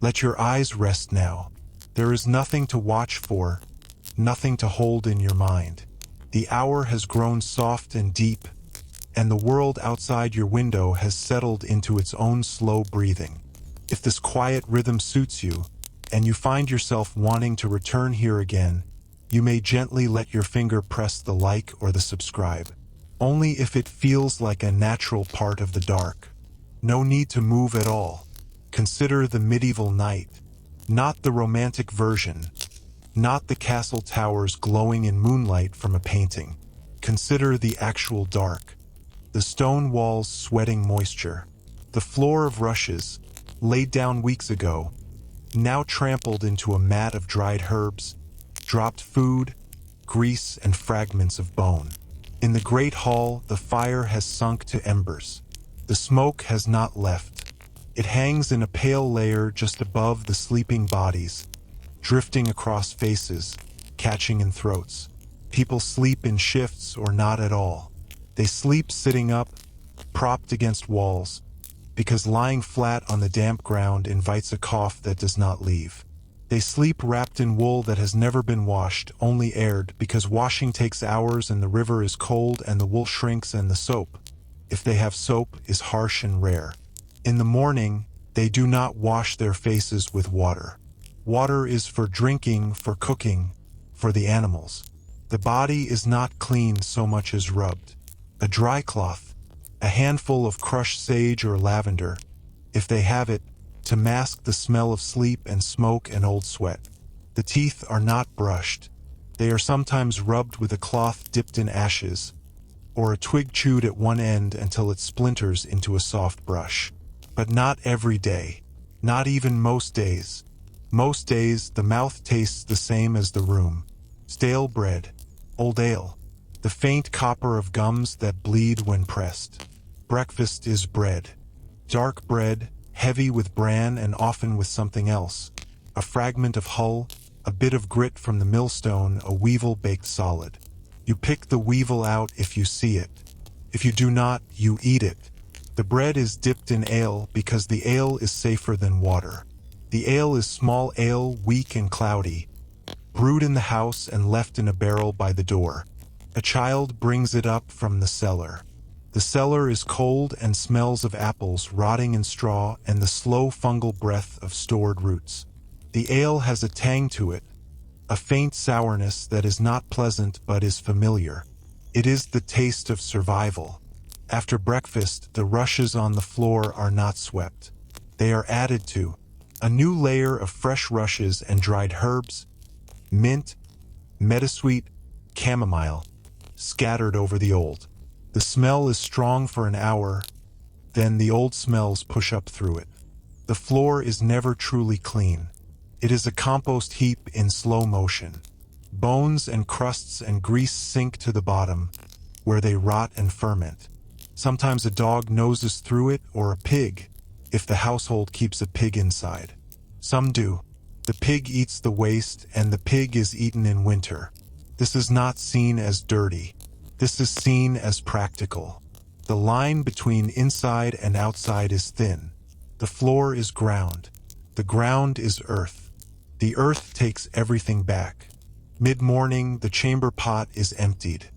Let your eyes rest now. There is nothing to watch for, nothing to hold in your mind. The hour has grown soft and deep, and the world outside your window has settled into its own slow breathing. If this quiet rhythm suits you, and you find yourself wanting to return here again, you may gently let your finger press the like or the subscribe. Only if it feels like a natural part of the dark. No need to move at all. Consider the medieval night, not the romantic version, not the castle towers glowing in moonlight from a painting. Consider the actual dark. The stone walls sweating moisture. The floor of rushes, laid down weeks ago, now trampled into a mat of dried herbs, dropped food, grease, and fragments of bone. In the great hall, the fire has sunk to embers. The smoke has not left. It hangs in a pale layer just above the sleeping bodies, drifting across faces, catching in throats. People sleep in shifts or not at all. They sleep sitting up, propped against walls, because lying flat on the damp ground invites a cough that does not leave. They sleep wrapped in wool that has never been washed, only aired, because washing takes hours and the river is cold and the wool shrinks and the soap, if they have soap, is harsh and rare. In the morning, they do not wash their faces with water. Water is for drinking, for cooking, for the animals. The body is not cleaned so much as rubbed. A dry cloth, a handful of crushed sage or lavender, if they have it, to mask the smell of sleep and smoke and old sweat. The teeth are not brushed. They are sometimes rubbed with a cloth dipped in ashes, or a twig chewed at one end until it splinters into a soft brush. But not every day. Not even most days. Most days, the mouth tastes the same as the room. Stale bread, old ale, the faint copper of gums that bleed when pressed. Breakfast is bread. Dark bread, heavy with bran and often with something else. A fragment of hull, a bit of grit from the millstone, a weevil baked solid. You pick the weevil out if you see it. If you do not, you eat it. The bread is dipped in ale because the ale is safer than water. The ale is small ale, weak and cloudy, brewed in the house and left in a barrel by the door. A child brings it up from the cellar. The cellar is cold and smells of apples rotting in straw and the slow fungal breath of stored roots. The ale has a tang to it, a faint sourness that is not pleasant but is familiar. It is the taste of survival. After breakfast, the rushes on the floor are not swept. They are added to. A new layer of fresh rushes and dried herbs, mint, meadowsweet, chamomile, scattered over the old. The smell is strong for an hour, then the old smells push up through it. The floor is never truly clean. It is a compost heap in slow motion. Bones and crusts and grease sink to the bottom, where they rot and ferment. Sometimes a dog noses through it, or a pig, if the household keeps a pig inside. Some do. The pig eats the waste, and the pig is eaten in winter. This is not seen as dirty. This is seen as practical. The line between inside and outside is thin. The floor is ground. The ground is earth. The earth takes everything back. Mid-morning, the chamber pot is emptied.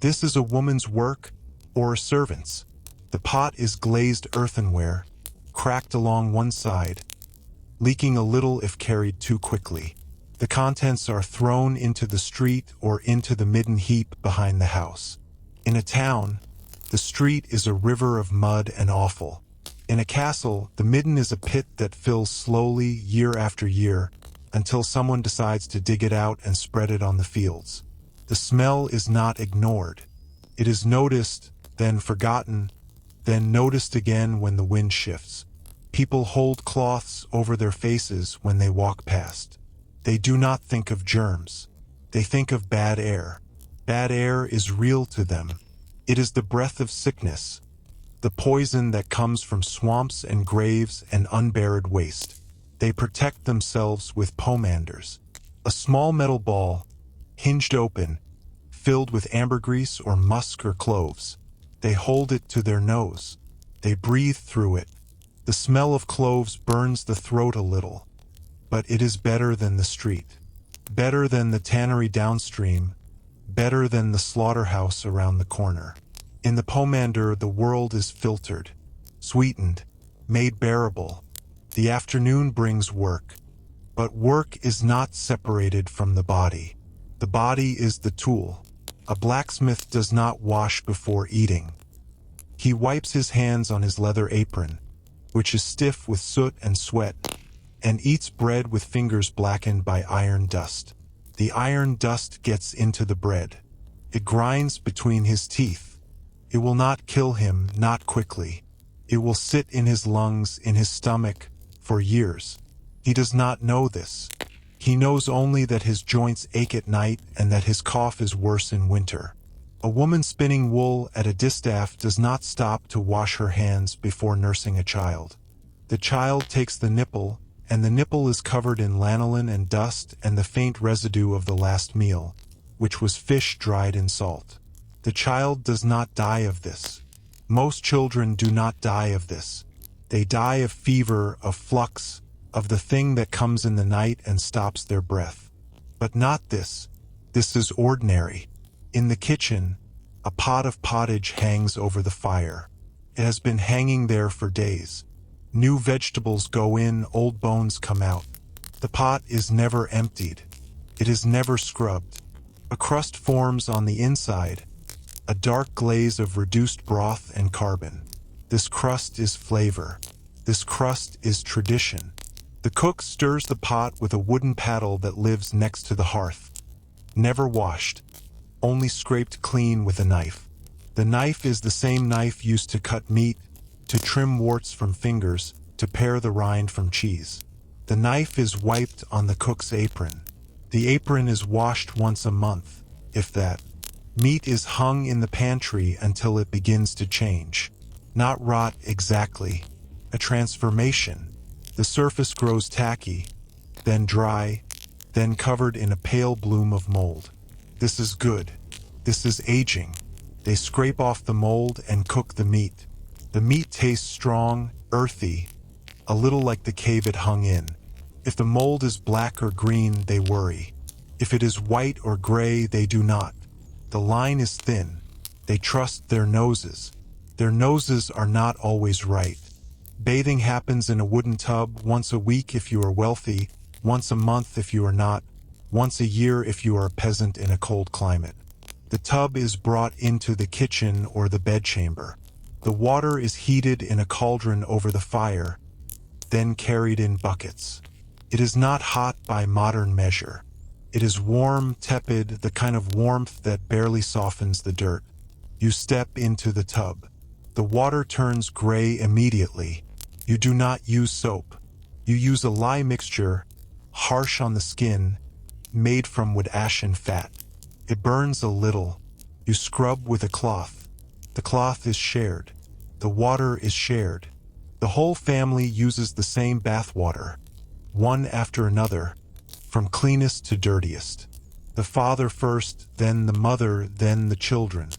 This is a woman's work, or a servant's. The pot is glazed earthenware, cracked along one side, leaking a little if carried too quickly. The contents are thrown into the street or into the midden heap behind the house. In a town, the street is a river of mud and offal. In a castle, the midden is a pit that fills slowly year after year until someone decides to dig it out and spread it on the fields. The smell is not ignored. It is noticed, then forgotten, then noticed again when the wind shifts. People hold cloths over their faces when they walk past. They do not think of germs. They think of bad air. Bad air is real to them. It is the breath of sickness, the poison that comes from swamps and graves and unburied waste. They protect themselves with pomanders, a small metal ball, hinged open, filled with ambergris or musk or cloves. They hold it to their nose. They breathe through it. The smell of cloves burns the throat a little. but it is better than the street. Better than the tannery downstream, better than the slaughterhouse around the corner. In the pomander, the world is filtered, sweetened, made bearable. The afternoon brings work, but work is not separated from the body. The body is the tool. A blacksmith does not wash before eating. He wipes his hands on his leather apron, which is stiff with soot and sweat, and eats bread with fingers blackened by iron dust. The iron dust gets into the bread. It grinds between his teeth. It will not kill him, not quickly. It will sit in his lungs, in his stomach, for years. He does not know this. He knows only that his joints ache at night and that his cough is worse in winter. A woman spinning wool at a distaff does not stop to wash her hands before nursing a child. The child takes the nipple, and the nipple is covered in lanolin and dust and the faint residue of the last meal, which was fish dried in salt. The child does not die of this. Most children do not die of this. They die of fever, of flux, of the thing that comes in the night and stops their breath. But not this. This is ordinary. In the kitchen, a pot of pottage hangs over the fire. It has been hanging there for days. New vegetables go in, old bones come out. The pot is never emptied. It is never scrubbed. A crust forms on the inside, a dark glaze of reduced broth and carbon. This crust is flavor. This crust is tradition. The cook stirs the pot with a wooden paddle that lives next to the hearth. Never washed. Only scraped clean with a knife. The knife is the same knife used to cut meat, to trim warts from fingers, to pare the rind from cheese. The knife is wiped on the cook's apron. The apron is washed once a month, if that. Meat is hung in the pantry until it begins to change. Not rot exactly. A transformation. The surface grows tacky, then dry, then covered in a pale bloom of mold. This is good. This is aging. They scrape off the mold and cook the meat. The meat tastes strong, earthy, a little like the cave it hung in. If the mold is black or green, they worry. If it is white or gray, they do not. The line is thin. They trust their noses. Their noses are not always right. Bathing happens in a wooden tub once a week if you are wealthy, once a month if you are not, once a year if you are a peasant in a cold climate. The tub is brought into the kitchen or the bedchamber. The water is heated in a cauldron over the fire, then carried in buckets. It is not hot by modern measure. It is warm, tepid, the kind of warmth that barely softens the dirt. You step into the tub. The water turns gray immediately. You do not use soap. You use a lye mixture, harsh on the skin, made from wood ash and fat. It burns a little. You scrub with a cloth. The cloth is shared. The water is shared. The whole family uses the same bath water, one after another, from cleanest to dirtiest. The father first, then the mother, then the children.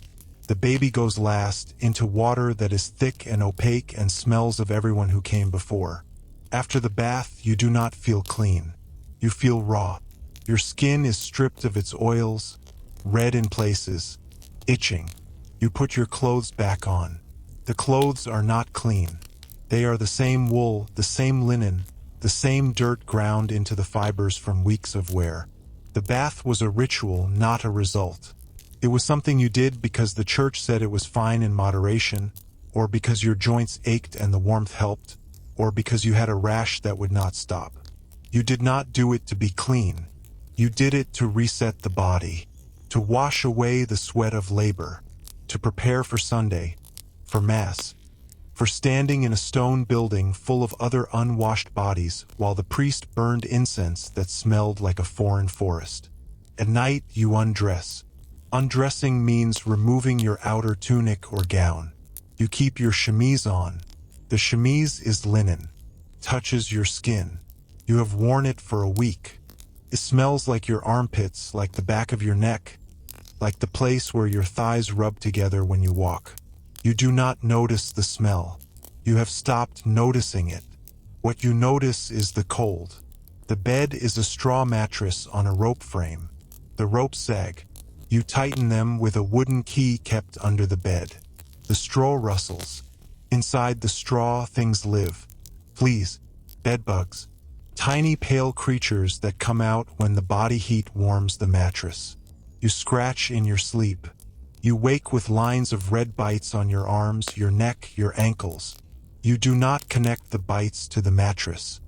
The baby goes last, into water that is thick and opaque and smells of everyone who came before. After the bath, you do not feel clean. You feel raw. Your skin is stripped of its oils, red in places, itching. You put your clothes back on. The clothes are not clean. They are the same wool, the same linen, the same dirt ground into the fibers from weeks of wear. The bath was a ritual, not a result. It was something you did because the church said it was fine in moderation, or because your joints ached and the warmth helped, or because you had a rash that would not stop. You did not do it to be clean. You did it to reset the body, to wash away the sweat of labor, to prepare for Sunday, for Mass, for standing in a stone building full of other unwashed bodies while the priest burned incense that smelled like a foreign forest. At night you undress. Undressing means removing your outer tunic or gown. You keep your chemise on. The chemise is linen, touches your skin. You have worn it for a week. It smells like your armpits, like the back of your neck, like the place where your thighs rub together when you walk. You do not notice the smell. You have stopped noticing it. What you notice is the cold. The bed is a straw mattress on a rope frame. The ropes sag. You tighten them with a wooden key kept under the bed. The straw rustles. Inside the straw, things live. Fleas, bedbugs, tiny pale creatures that come out when the body heat warms the mattress. You scratch in your sleep. You wake with lines of red bites on your arms, your neck, your ankles. You do not connect the bites to the mattress.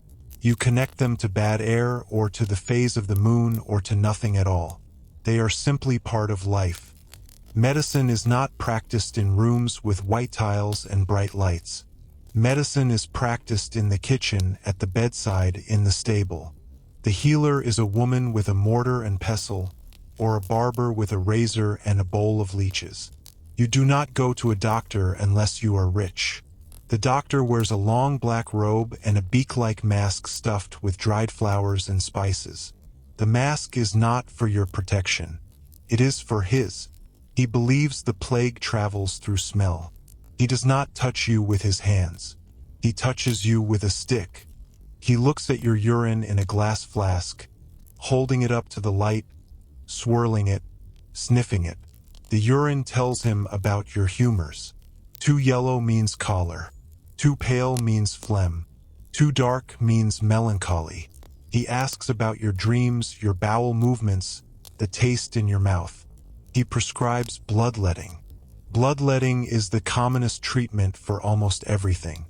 You connect them to bad air or to the phase of the moon or to nothing at all. They are simply part of life. Medicine is not practiced in rooms with white tiles and bright lights. Medicine is practiced in the kitchen, at the bedside, in the stable. The healer is a woman with a mortar and pestle, or a barber with a razor and a bowl of leeches. You do not go to a doctor unless you are rich. The doctor wears a long black robe and a beak-like mask stuffed with dried flowers and spices. The mask is not for your protection. It is for his. He believes the plague travels through smell. He does not touch you with his hands. He touches you with a stick. He looks at your urine in a glass flask, holding it up to the light, swirling it, sniffing it. The urine tells him about your humors. Too yellow means choler. Too pale means phlegm. Too dark means melancholy. He asks about your dreams, your bowel movements, the taste in your mouth. He prescribes bloodletting. Bloodletting is the commonest treatment for almost everything.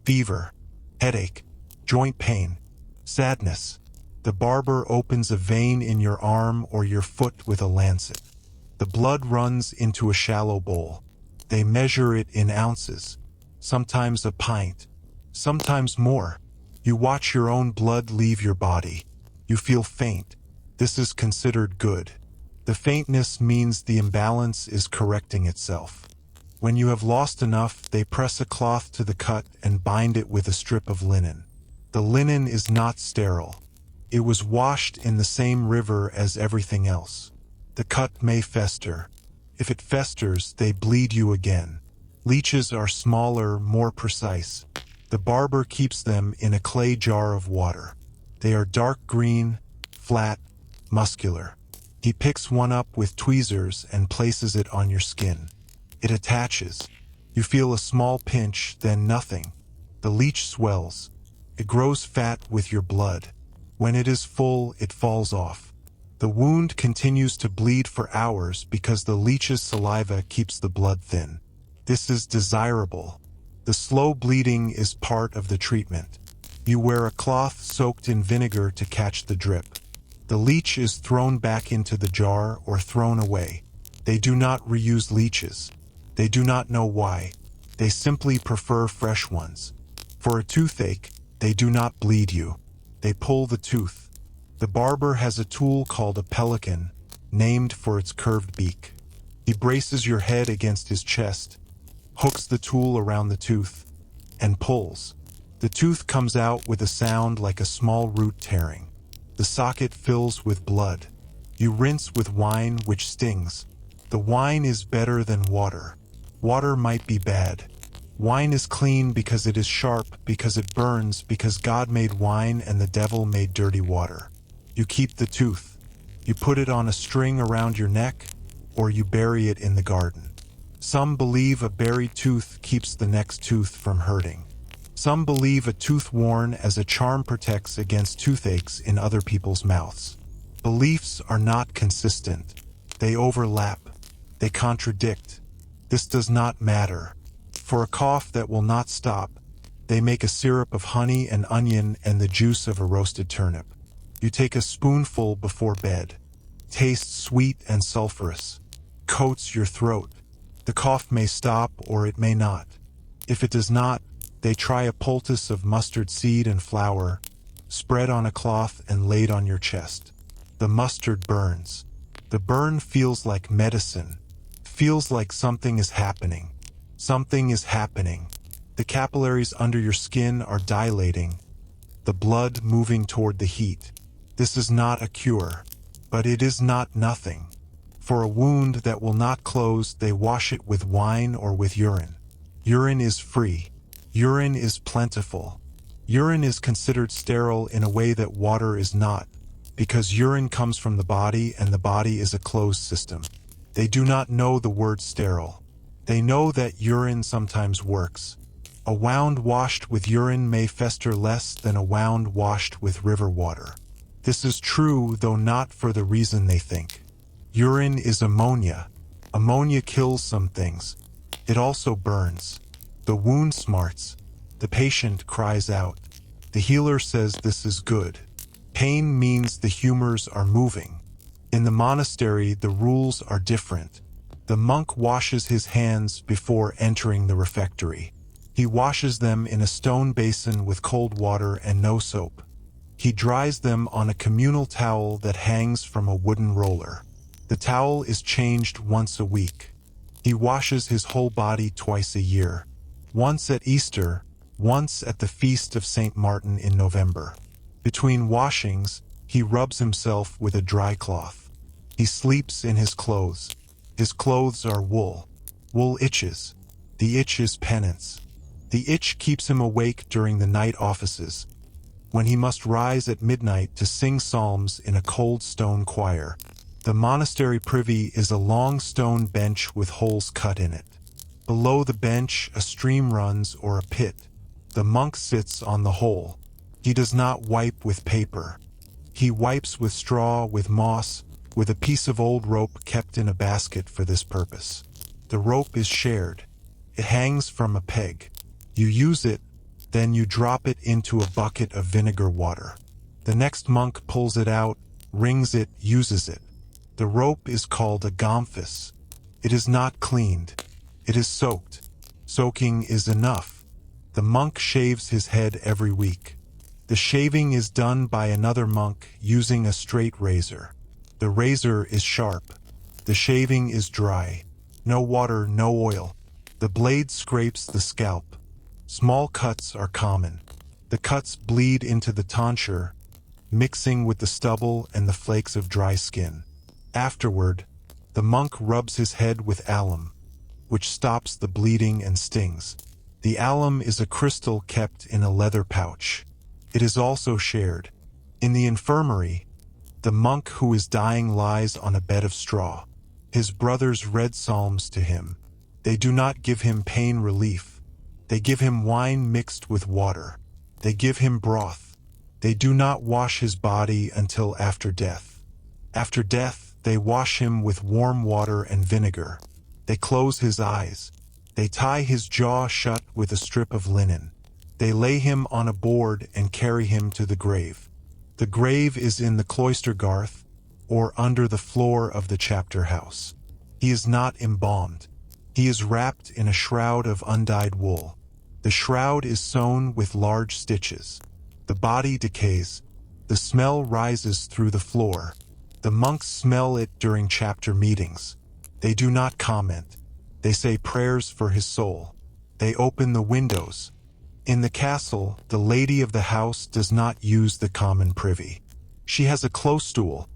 Fever, headache, joint pain, sadness. The barber opens a vein in your arm or your foot with a lancet. The blood runs into a shallow bowl. They measure it in ounces, sometimes a pint, sometimes more. You watch your own blood leave your body. You feel faint. This is considered good. The faintness means the imbalance is correcting itself. When you have lost enough, they press a cloth to the cut and bind it with a strip of linen. The linen is not sterile. It was washed in the same river as everything else. The cut may fester. If it festers, they bleed you again. Leeches are smaller, more precise. The barber keeps them in a clay jar of water. They are dark green, flat, muscular. He picks one up with tweezers and places it on your skin. It attaches. You feel a small pinch, then nothing. The leech swells. It grows fat with your blood. When it is full, it falls off. The wound continues to bleed for hours because the leech's saliva keeps the blood thin. This is desirable. The slow bleeding is part of the treatment. You wear a cloth soaked in vinegar to catch the drip. The leech is thrown back into the jar or thrown away. They do not reuse leeches. They do not know why. They simply prefer fresh ones. For a toothache, they do not bleed you. They pull the tooth. The barber has a tool called a pelican, named for its curved beak. He braces your head against his chest, hooks the tool around the tooth, and pulls. The tooth comes out with a sound like a small root tearing. The socket fills with blood. You rinse with wine, which stings. The wine is better than water. Water might be bad. Wine is clean because it is sharp, because it burns, because God made wine and the devil made dirty water. You keep the tooth. You put it on a string around your neck, or you bury it in the garden. Some believe a buried tooth keeps the next tooth from hurting. Some believe a tooth worn as a charm protects against toothaches in other people's mouths. Beliefs are not consistent. They overlap. They contradict. This does not matter. For a cough that will not stop, they make a syrup of honey and onion and the juice of a roasted turnip. You take a spoonful before bed. Tastes sweet and sulfurous. Coats your throat. The cough may stop or it may not. If it does not, they try a poultice of mustard seed and flour, spread on a cloth and laid on your chest. The mustard burns. The burn feels like medicine. Feels like something is happening. Something is happening. The capillaries under your skin are dilating. The blood moving toward the heat. This is not a cure, but it is not nothing. For a wound that will not close, they wash it with wine or with urine. Urine is free. Urine is plentiful. Urine is considered sterile in a way that water is not, because urine comes from the body and the body is a closed system. They do not know the word sterile. They know that urine sometimes works. A wound washed with urine may fester less than a wound washed with river water. This is true, though not for the reason they think. Urine is ammonia. Ammonia kills some things. It also burns. The wound smarts. The patient cries out. The healer says this is good. Pain means the humors are moving. In the monastery, the rules are different. The monk washes his hands before entering the refectory. He washes them in a stone basin with cold water and no soap. He dries them on a communal towel that hangs from a wooden roller. The towel is changed once a week. He washes his whole body twice a year. Once at Easter, once at the feast of St. Martin in November. Between washings, he rubs himself with a dry cloth. He sleeps in his clothes. His clothes are wool. Wool itches. The itch is penance. The itch keeps him awake during the night offices, when he must rise at midnight to sing psalms in a cold stone choir. The monastery privy is a long stone bench with holes cut in it. Below the bench, a stream runs or a pit. The monk sits on the hole. He does not wipe with paper. He wipes with straw, with moss, with a piece of old rope kept in a basket for this purpose. The rope is shared. It hangs from a peg. You use it, then you drop it into a bucket of vinegar water. The next monk pulls it out, wrings it, uses it. The rope is called a gomphis. It is not cleaned. It is soaked. Soaking is enough. The monk shaves his head every week. The shaving is done by another monk using a straight razor. The razor is sharp. The shaving is dry. No water, no oil. The blade scrapes the scalp. Small cuts are common. The cuts bleed into the tonsure, mixing with the stubble and the flakes of dry skin. Afterward, the monk rubs his head with alum, which stops the bleeding and stings. The alum is a crystal kept in a leather pouch. It is also shared. In the infirmary, the monk who is dying lies on a bed of straw. His brothers read psalms to him. They do not give him pain relief. They give him wine mixed with water. They give him broth. They do not wash his body until after death. After death, they wash him with warm water and vinegar. They close his eyes. They tie his jaw shut with a strip of linen. They lay him on a board and carry him to the grave. The grave is in the cloister garth, or under the floor of the chapter house. He is not embalmed. He is wrapped in a shroud of undyed wool. The shroud is sewn with large stitches. The body decays. The smell rises through the floor. The monks smell it during chapter meetings. They do not comment. They say prayers for his soul. They open the windows. In the castle, the lady of the house does not use the common privy. She has a close stool,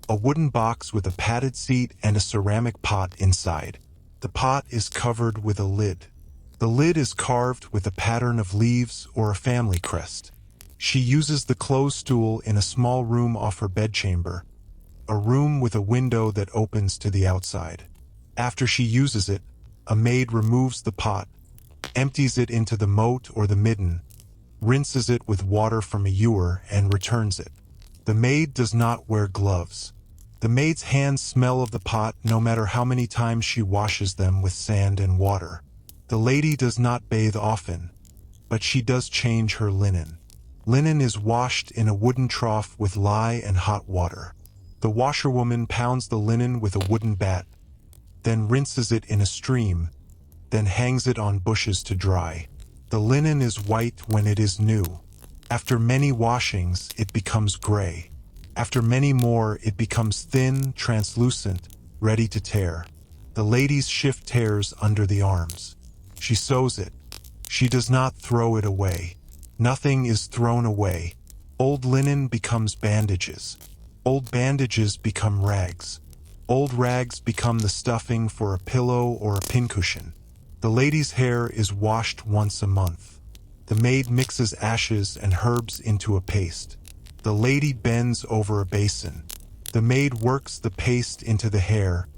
a wooden box with a padded seat and a ceramic pot inside. The pot is covered with a lid. The lid is carved with a pattern of leaves or a family crest. She uses the closed stool in a small room off her bedchamber, a room with a window that opens to the outside. After she uses it, a maid removes the pot, empties it into the moat or the midden, rinses it with water from a ewer, and returns it. The maid does not wear gloves. The maid's hands smell of the pot no matter how many times she washes them with sand and water. The lady does not bathe often, but she does change her linen. Linen is washed in a wooden trough with lye and hot water. The washerwoman pounds the linen with a wooden bat, then rinses it in a stream, then hangs it on bushes to dry. The linen is white when it is new. After many washings, it becomes gray. After many more, it becomes thin, translucent, ready to tear. The ladies shift tears under the arms. She sews it. She does not throw it away. Nothing is thrown away. Old linen becomes bandages. Old bandages become rags. Old rags become the stuffing for a pillow or a pincushion. The lady's hair is washed once a month. The maid mixes ashes and herbs into a paste. The lady bends over a basin. The maid works the paste into the hair,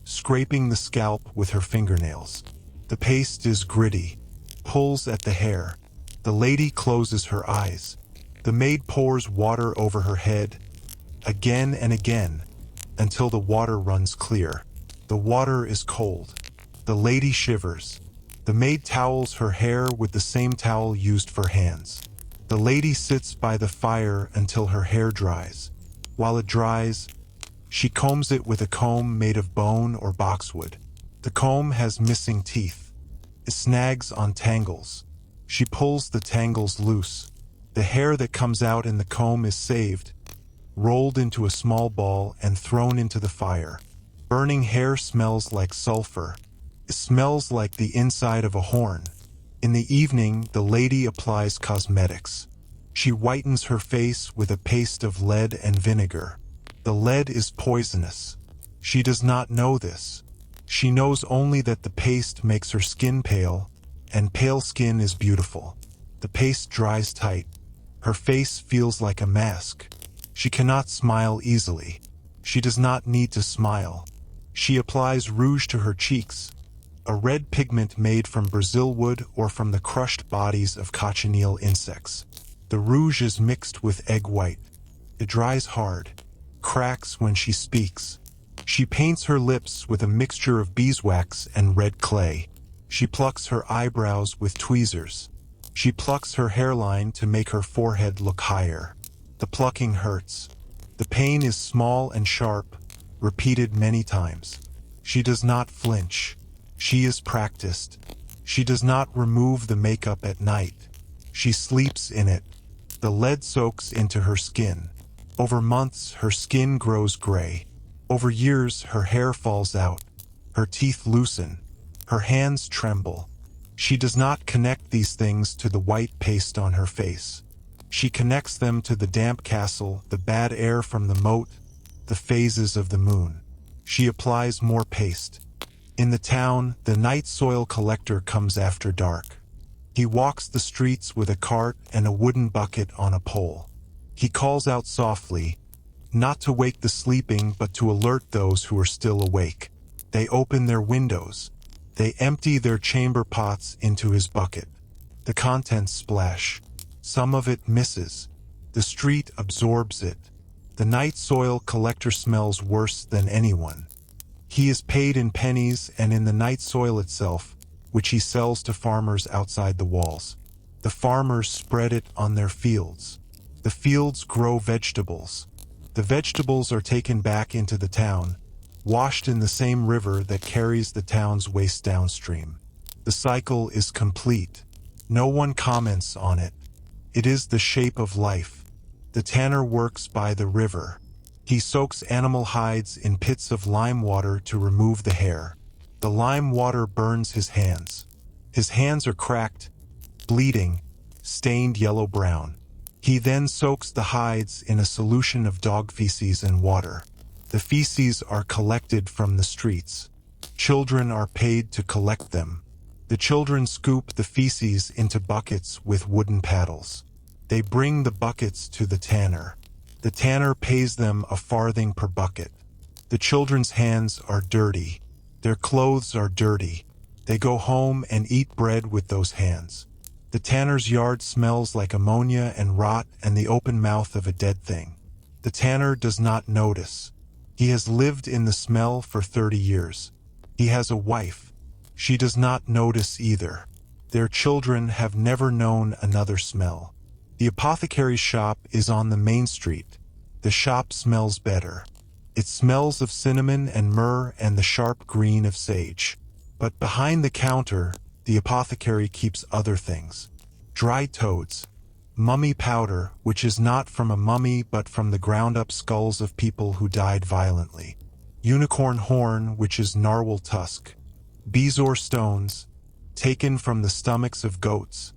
scraping the scalp with her fingernails. The paste is gritty, pulls at the hair. The lady closes her eyes. The maid pours water over her head, again and again, until the water runs clear. The water is cold. The lady shivers. The maid towels her hair with the same towel used for hands. The lady sits by the fire until her hair dries. While it dries, she combs it with a comb made of bone or boxwood. The comb has missing teeth. It snags on tangles. She pulls the tangles loose. The hair that comes out in the comb is saved, rolled into a small ball and thrown into the fire. Burning hair smells like sulfur. It smells like the inside of a horn. In the evening, the lady applies cosmetics. She whitens her face with a paste of lead and vinegar. The lead is poisonous. She does not know this. She knows only that the paste makes her skin pale, and pale skin is beautiful. The paste dries tight. Her face feels like a mask. She cannot smile easily. She does not need to smile. She applies rouge to her cheeks, a red pigment made from Brazil wood or from the crushed bodies of cochineal insects. The rouge is mixed with egg white. It dries hard, cracks when she speaks. She paints her lips with a mixture of beeswax and red clay. She plucks her eyebrows with tweezers. She plucks her hairline to make her forehead look higher. The plucking hurts. The pain is small and sharp, repeated many times. She does not flinch. She is practiced. She does not remove the makeup at night. She sleeps in it. The lead soaks into her skin. Over months, her skin grows gray. Over years, her hair falls out. Her teeth loosen. Her hands tremble. She does not connect these things to the white paste on her face. She connects them to the damp castle, the bad air from the moat, the phases of the moon. She applies more paste. In the town, the night soil collector comes after dark. He walks the streets with a cart and a wooden bucket on a pole. He calls out softly, not to wake the sleeping but to alert those who are still awake. They open their windows. They empty their chamber pots into his bucket. The contents splash. Some of it misses. The street absorbs it. The night soil collector smells worse than anyone. He is paid in pennies and in the night soil itself, which he sells to farmers outside the walls. The farmers spread it on their fields. The fields grow vegetables. The vegetables are taken back into the town, washed in the same river that carries the town's waste downstream. The cycle is complete. No one comments on it. It is the shape of life. The tanner works by the river. He soaks animal hides in pits of lime water to remove the hair. The lime water burns his hands. His hands are cracked, bleeding, stained yellow-brown. He then soaks the hides in a solution of dog feces and water. The feces are collected from the streets. Children are paid to collect them. The children scoop the feces into buckets with wooden paddles. They bring the buckets to the tanner. The tanner pays them a farthing per bucket. The children's hands are dirty. Their clothes are dirty. They go home and eat bread with those hands. The tanner's yard smells like ammonia and rot and the open mouth of a dead thing. The tanner does not notice. He has lived in the smell for 30 years. He has a wife. She does not notice either. Their children have never known another smell. The apothecary's shop is on the main street. The shop smells better. It smells of cinnamon and myrrh and the sharp green of sage. But behind the counter, the apothecary keeps other things. Dry toads, mummy powder, which is not from a mummy but from the ground-up skulls of people who died violently. Unicorn horn, which is narwhal tusk. Bezoar stones, taken from the stomachs of goats,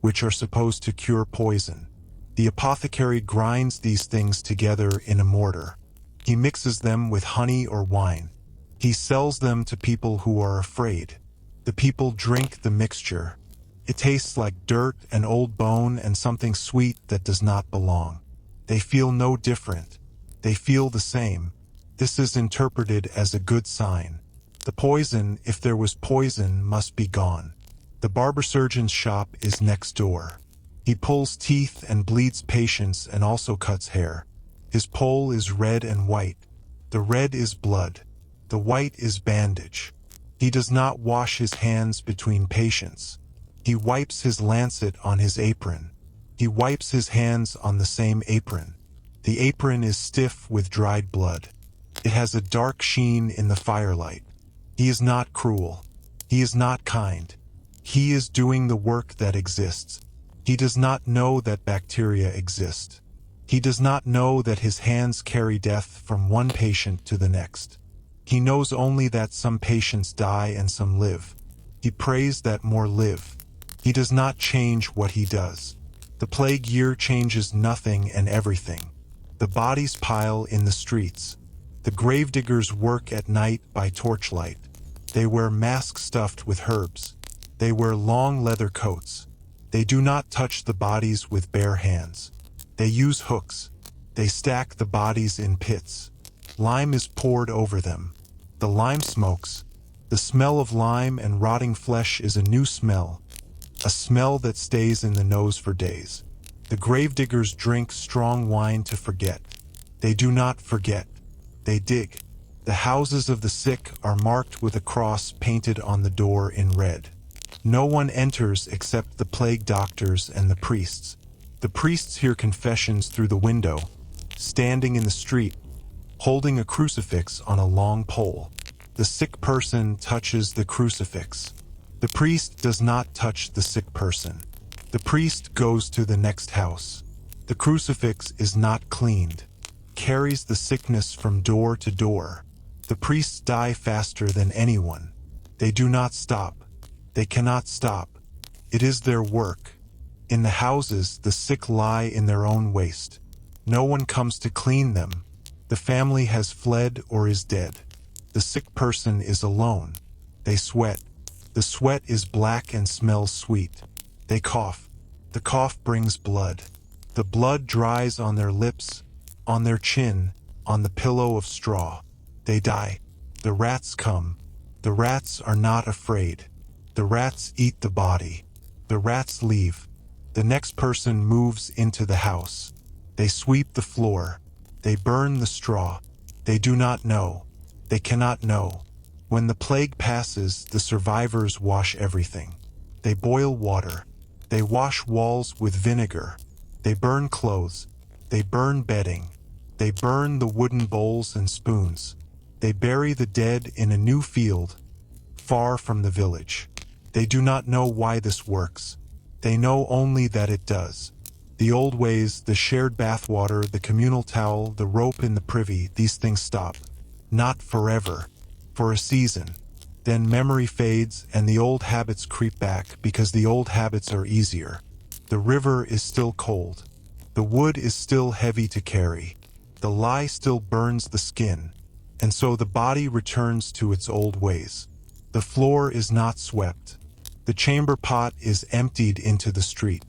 which are supposed to cure poison. The apothecary grinds these things together in a mortar. He mixes them with honey or wine. He sells them to people who are afraid. The people drink the mixture. It tastes like dirt and old bone and something sweet that does not belong. They feel no different. They feel the same. This is interpreted as a good sign. The poison, if there was poison, must be gone. The barber-surgeon's shop is next door. He pulls teeth and bleeds patients and also cuts hair. His pole is red and white. The red is blood. The white is bandage. He does not wash his hands between patients. He wipes his lancet on his apron. He wipes his hands on the same apron. The apron is stiff with dried blood. It has a dark sheen in the firelight. He is not cruel. He is not kind. He is doing the work that exists. He does not know that bacteria exist. He does not know that his hands carry death from one patient to the next. He knows only that some patients die and some live. He prays that more live. He does not change what he does. The plague year changes nothing and everything. The bodies pile in the streets. The gravediggers work at night by torchlight. They wear masks stuffed with herbs. They wear long leather coats. They do not touch the bodies with bare hands. They use hooks. They stack the bodies in pits. Lime is poured over them. The lime smokes. The smell of lime and rotting flesh is a new smell, a smell that stays in the nose for days. The gravediggers drink strong wine to forget. They do not forget. They dig. The houses of the sick are marked with a cross painted on the door in red. No one enters except the plague doctors and the priests. The priests hear confessions through the window, standing in the street, holding a crucifix on a long pole. The sick person touches the crucifix. The priest does not touch the sick person. The priest goes to the next house. The crucifix is not cleaned, carries the sickness from door to door. The priests die faster than anyone. They do not stop. They cannot stop. It is their work. In the houses, the sick lie in their own waste. No one comes to clean them. The family has fled or is dead. The sick person is alone. They sweat. The sweat is black and smells sweet. They cough. The cough brings blood. The blood dries on their lips, on their chin, on the pillow of straw. They die. The rats come. The rats are not afraid. The rats eat the body. The rats leave. The next person moves into the house. They sweep the floor. They burn the straw. They do not know. They cannot know. When the plague passes, the survivors wash everything. They boil water. They wash walls with vinegar. They burn clothes. They burn bedding. They burn the wooden bowls and spoons. They bury the dead in a new field, far from the village. They do not know why this works. They know only that it does. The old ways, the shared bathwater, the communal towel, the rope in the privy, these things stop. Not forever. For a season. Then memory fades and the old habits creep back because the old habits are easier. The river is still cold. The wood is still heavy to carry. The lie still burns the skin. And so the body returns to its old ways. The floor is not swept. The chamber pot is emptied into the street.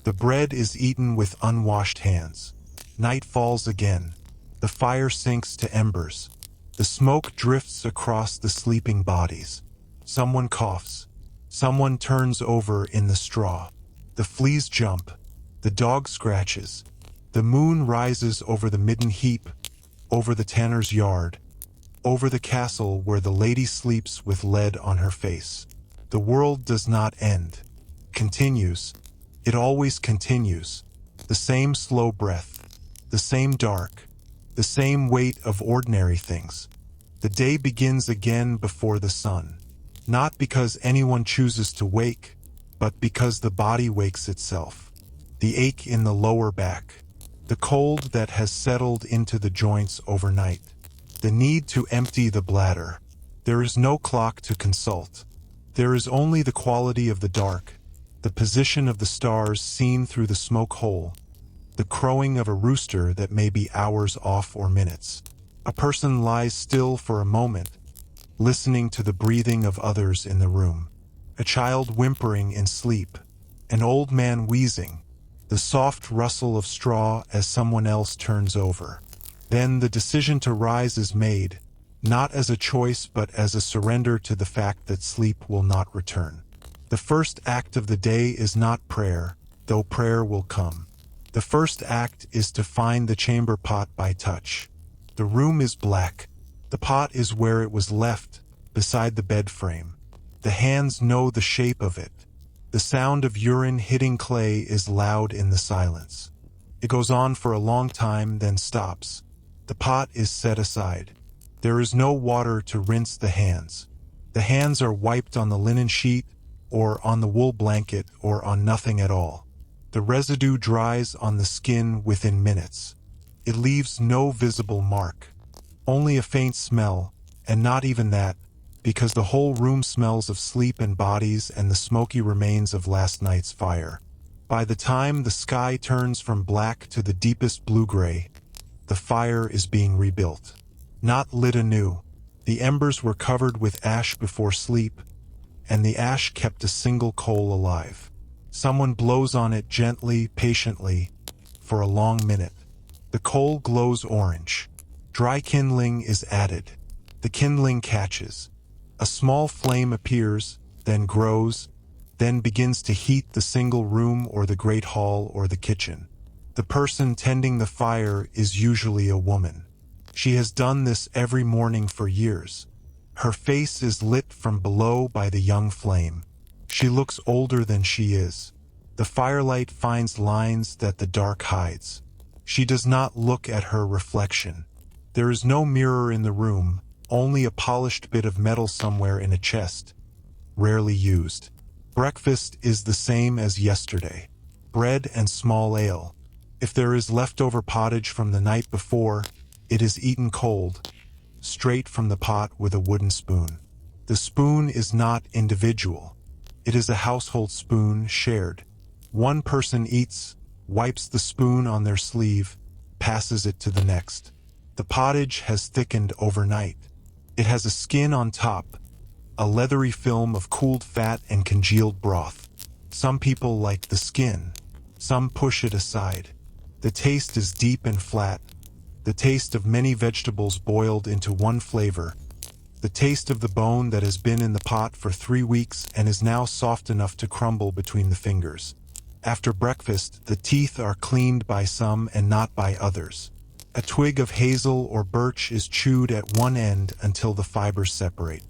The bread is eaten with unwashed hands. Night falls again. The fire sinks to embers. The smoke drifts across the sleeping bodies. Someone coughs. Someone turns over in the straw. The fleas jump. The dog scratches. The moon rises over the midden heap, over the tanner's yard, over the castle where the lady sleeps with lead on her face. The world does not end. Continues. It always continues. The same slow breath. The same dark. The same weight of ordinary things. The day begins again before the sun. Not because anyone chooses to wake, but because the body wakes itself. The ache in the lower back. The cold that has settled into the joints overnight. The need to empty the bladder. There is no clock to consult. There is only the quality of the dark, the position of the stars seen through the smoke hole, the crowing of a rooster that may be hours off or minutes. A person lies still for a moment, listening to the breathing of others in the room. a child whimpering in sleep, an old man wheezing, the soft rustle of straw as someone else turns over. Then the decision to rise is made, not as a choice but as a surrender to the fact that sleep will not return. The first act of the day is not prayer, though prayer will come. The first act is to find the chamber pot by touch. The room is black. The pot is where it was left, beside the bed frame. The hands know the shape of it. The sound of urine hitting clay is loud in the silence. It goes on for a long time, then stops. The pot is set aside. There is no water to rinse the hands. The hands are wiped on the linen sheet, or on the wool blanket, or on nothing at all. The residue dries on the skin within minutes. It leaves no visible mark. Only a faint smell, and not even that, because the whole room smells of sleep and bodies and the smoky remains of last night's fire. By the time the sky turns from black to the deepest blue-gray, the fire is being rebuilt. Not lit anew. The embers were covered with ash before sleep, and the ash kept a single coal alive. Someone blows on it gently, patiently, for a long minute. The coal glows orange. Dry kindling is added. The kindling catches. A small flame appears, then grows, then begins to heat the single room or the great hall or the kitchen. The person tending the fire is usually a woman. She has done this every morning for years. Her face is lit from below by the young flame. She looks older than she is. The firelight finds lines that the dark hides. She does not look at her reflection. There is no mirror in the room, only a polished bit of metal somewhere in a chest, rarely used. Breakfast is the same as yesterday. Bread and small ale. If there is leftover pottage from the night before, it is eaten cold, straight from the pot with a wooden spoon. The spoon is not individual. It is a household spoon shared. One person eats, wipes the spoon on their sleeve, passes it to the next. The pottage has thickened overnight. It has a skin on top, a leathery film of cooled fat and congealed broth. Some people like the skin. Some push it aside. The taste is deep and flat. The taste of many vegetables boiled into one flavor. The taste of the bone that has been in the pot for 3 weeks and is now soft enough to crumble between the fingers. After breakfast, the teeth are cleaned by some and not by others. A twig of hazel or birch is chewed at one end until the fibers separate.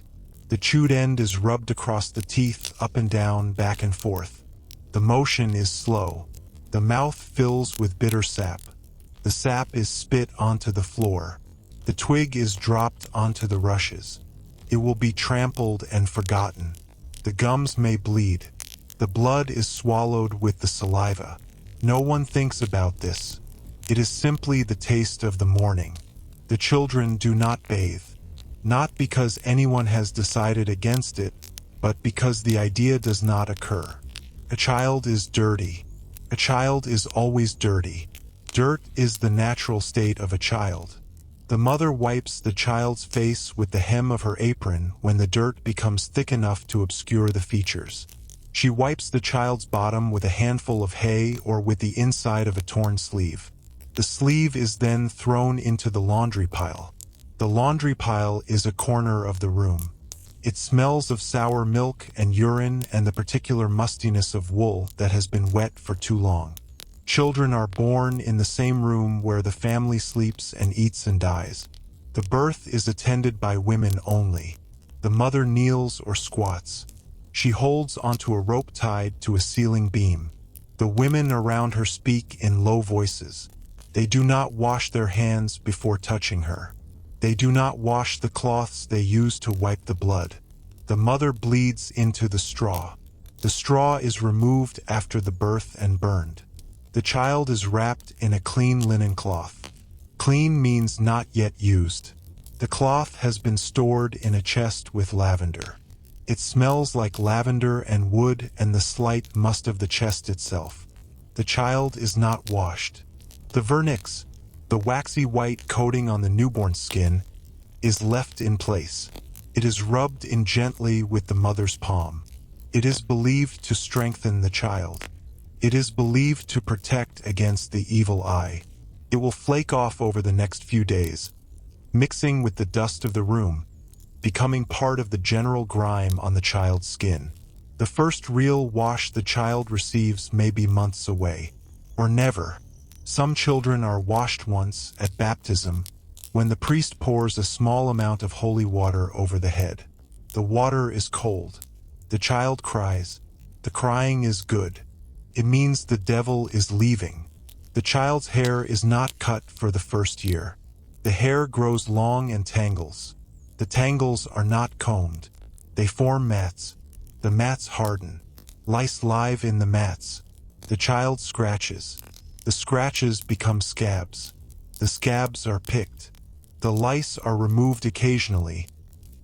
The chewed end is rubbed across the teeth, up and down, back and forth. The motion is slow. The mouth fills with bitter sap. The sap is spit onto the floor. The twig is dropped onto the rushes. It will be trampled and forgotten. The gums may bleed. The blood is swallowed with the saliva. No one thinks about this. It is simply the taste of the morning. The children do not bathe. Not because anyone has decided against it, but because the idea does not occur. A child is dirty. A child is always dirty. Dirt is the natural state of a child. The mother wipes the child's face with the hem of her apron when the dirt becomes thick enough to obscure the features. She wipes the child's bottom with a handful of hay or with the inside of a torn sleeve. The sleeve is then thrown into the laundry pile. The laundry pile is a corner of the room. It smells of sour milk and urine and the particular mustiness of wool that has been wet for too long. Children are born in the same room where the family sleeps and eats and dies. The birth is attended by women only. The mother kneels or squats. She holds onto a rope tied to a ceiling beam. The women around her speak in low voices. They do not wash their hands before touching her. They do not wash the cloths they use to wipe the blood. The mother bleeds into the straw. The straw is removed after the birth and burned. The child is wrapped in a clean linen cloth. Clean means not yet used. The cloth has been stored in a chest with lavender. It smells like lavender and wood and the slight must of the chest itself. The child is not washed. The vernix, the waxy white coating on the newborn skin, is left in place. It is rubbed in gently with the mother's palm. It is believed to strengthen the child. It is believed to protect against the evil eye. It will flake off over the next few days, mixing with the dust of the room, becoming part of the general grime on the child's skin. The first real wash the child receives may be months away, or never. Some children are washed once, at baptism, when the priest pours a small amount of holy water over the head. The water is cold. The child cries. The crying is good. It means the devil is leaving. The child's hair is not cut for the first year. The hair grows long and tangles. The tangles are not combed. They form mats. The mats harden. Lice live in the mats. The child scratches. The scratches become scabs. The scabs are picked. The lice are removed occasionally,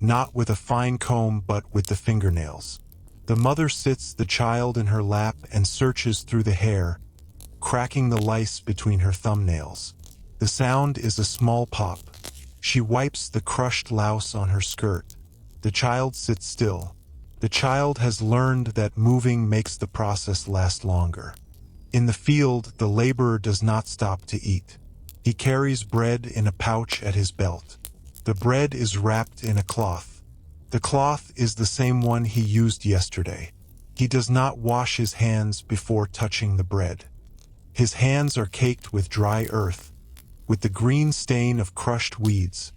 not with a fine comb but with the fingernails. The mother sits the child in her lap and searches through the hair, cracking the lice between her thumbnails. The sound is a small pop. She wipes the crushed louse on her skirt. The child sits still. The child has learned that moving makes the process last longer. In the field, the laborer does not stop to eat. He carries bread in a pouch at his belt. The bread is wrapped in a cloth. The cloth is the same one he used yesterday. He does not wash his hands before touching the bread. His hands are caked with dry earth, with the green stain of crushed weeds,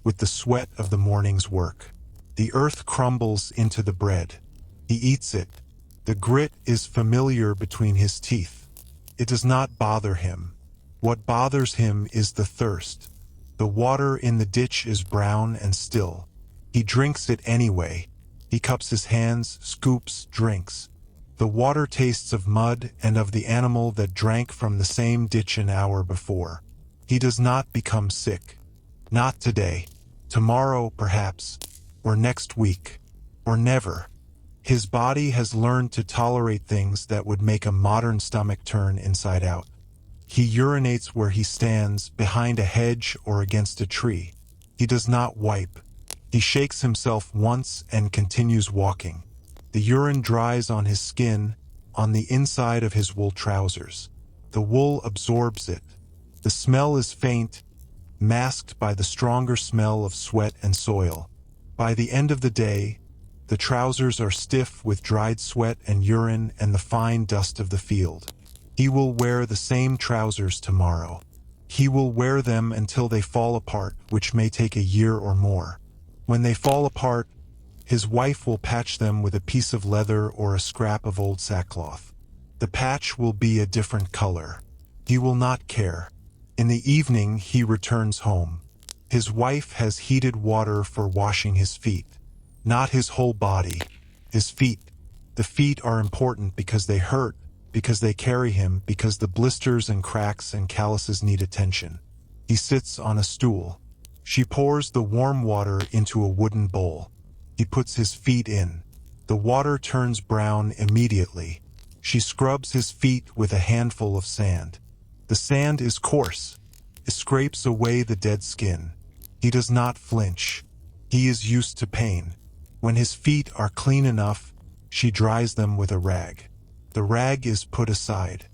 with the sweat of the morning's work. The earth crumbles into the bread. He eats it. The grit is familiar between his teeth. It does not bother him. What bothers him is the thirst. The water in the ditch is brown and still. He drinks it anyway. He cups his hands, scoops, drinks. The water tastes of mud and of the animal that drank from the same ditch an hour before. He does not become sick. Not today. Tomorrow, perhaps. Or next week. Or never. His body has learned to tolerate things that would make a modern stomach turn inside out. He urinates where he stands, behind a hedge or against a tree. He does not wipe. He shakes himself once and continues walking. The urine dries on his skin, on the inside of his wool trousers. The wool absorbs it. The smell is faint, masked by the stronger smell of sweat and soil. By the end of the day, the trousers are stiff with dried sweat and urine and the fine dust of the field. He will wear the same trousers tomorrow. He will wear them until they fall apart, which may take a year or more. When they fall apart, his wife will patch them with a piece of leather or a scrap of old sackcloth. The patch will be a different color. He will not care. In the evening, he returns home. His wife has heated water for washing his feet. Not his whole body, his feet. The feet are important because they hurt, because they carry him, because the blisters and cracks and calluses need attention. He sits on a stool. She pours the warm water into a wooden bowl. He puts his feet in. The water turns brown immediately. She scrubs his feet with a handful of sand. The sand is coarse. It scrapes away the dead skin. He does not flinch. He is used to pain. When his feet are clean enough, she dries them with a rag. The rag is put aside.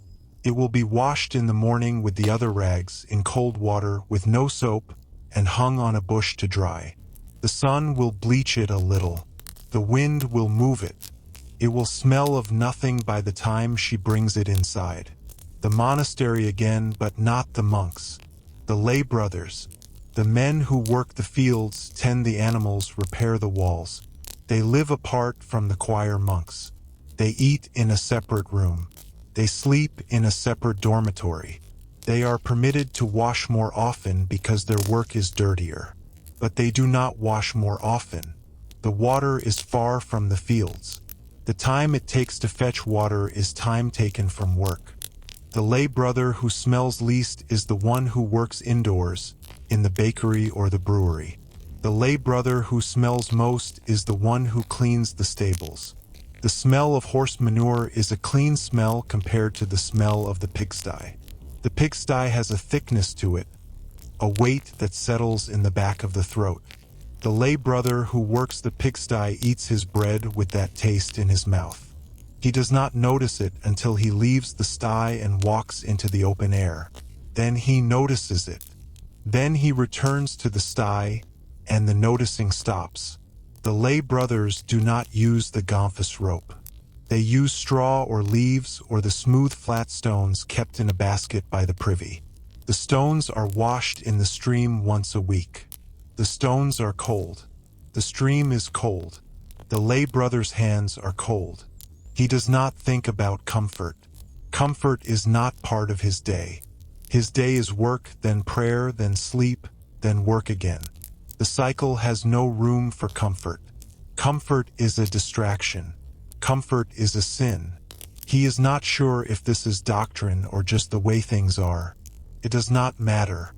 It will be washed in the morning with the other rags in cold water with no soap and hung on a bush to dry. The sun will bleach it a little. The wind will move it. It will smell of nothing by the time she brings it inside. The monastery again, but not the monks. The lay brothers. The men who work the fields, tend the animals, repair the walls. They live apart from the choir monks. They eat in a separate room. They sleep in a separate dormitory. They are permitted to wash more often because their work is dirtier. But they do not wash more often. The water is far from the fields. The time it takes to fetch water is time taken from work. The lay brother who smells least is the one who works indoors, in the bakery or the brewery. The lay brother who smells most is the one who cleans the stables. The smell of horse manure is a clean smell compared to the smell of the pigsty. The pigsty has a thickness to it, a weight that settles in the back of the throat. The lay brother who works the pigsty eats his bread with that taste in his mouth. He does not notice it until he leaves the sty and walks into the open air. Then he notices it. Then he returns to the sty, and the noticing stops. The lay brothers do not use the gomphus rope. They use straw or leaves or the smooth flat stones kept in a basket by the privy. The stones are washed in the stream once a week. The stones are cold. The stream is cold. The lay brother's hands are cold. He does not think about comfort. Comfort is not part of his day. His day is work, then prayer, then sleep, then work again. The cycle has no room for comfort. Comfort is a distraction. Comfort is a sin. He is not sure if this is doctrine or just the way things are. It does not matter.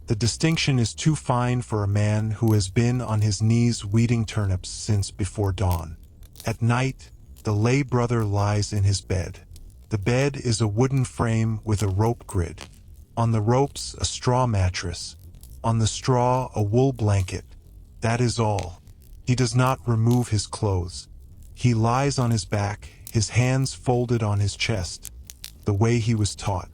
The distinction is too fine for a man who has been on his knees weeding turnips since before dawn. At night, the lay brother lies in his bed. The bed is a wooden frame with a rope grid. On the ropes, a straw mattress. On the straw, a wool blanket. That is all. He does not remove his clothes. He lies on his back, his hands folded on his chest, the way he was taught.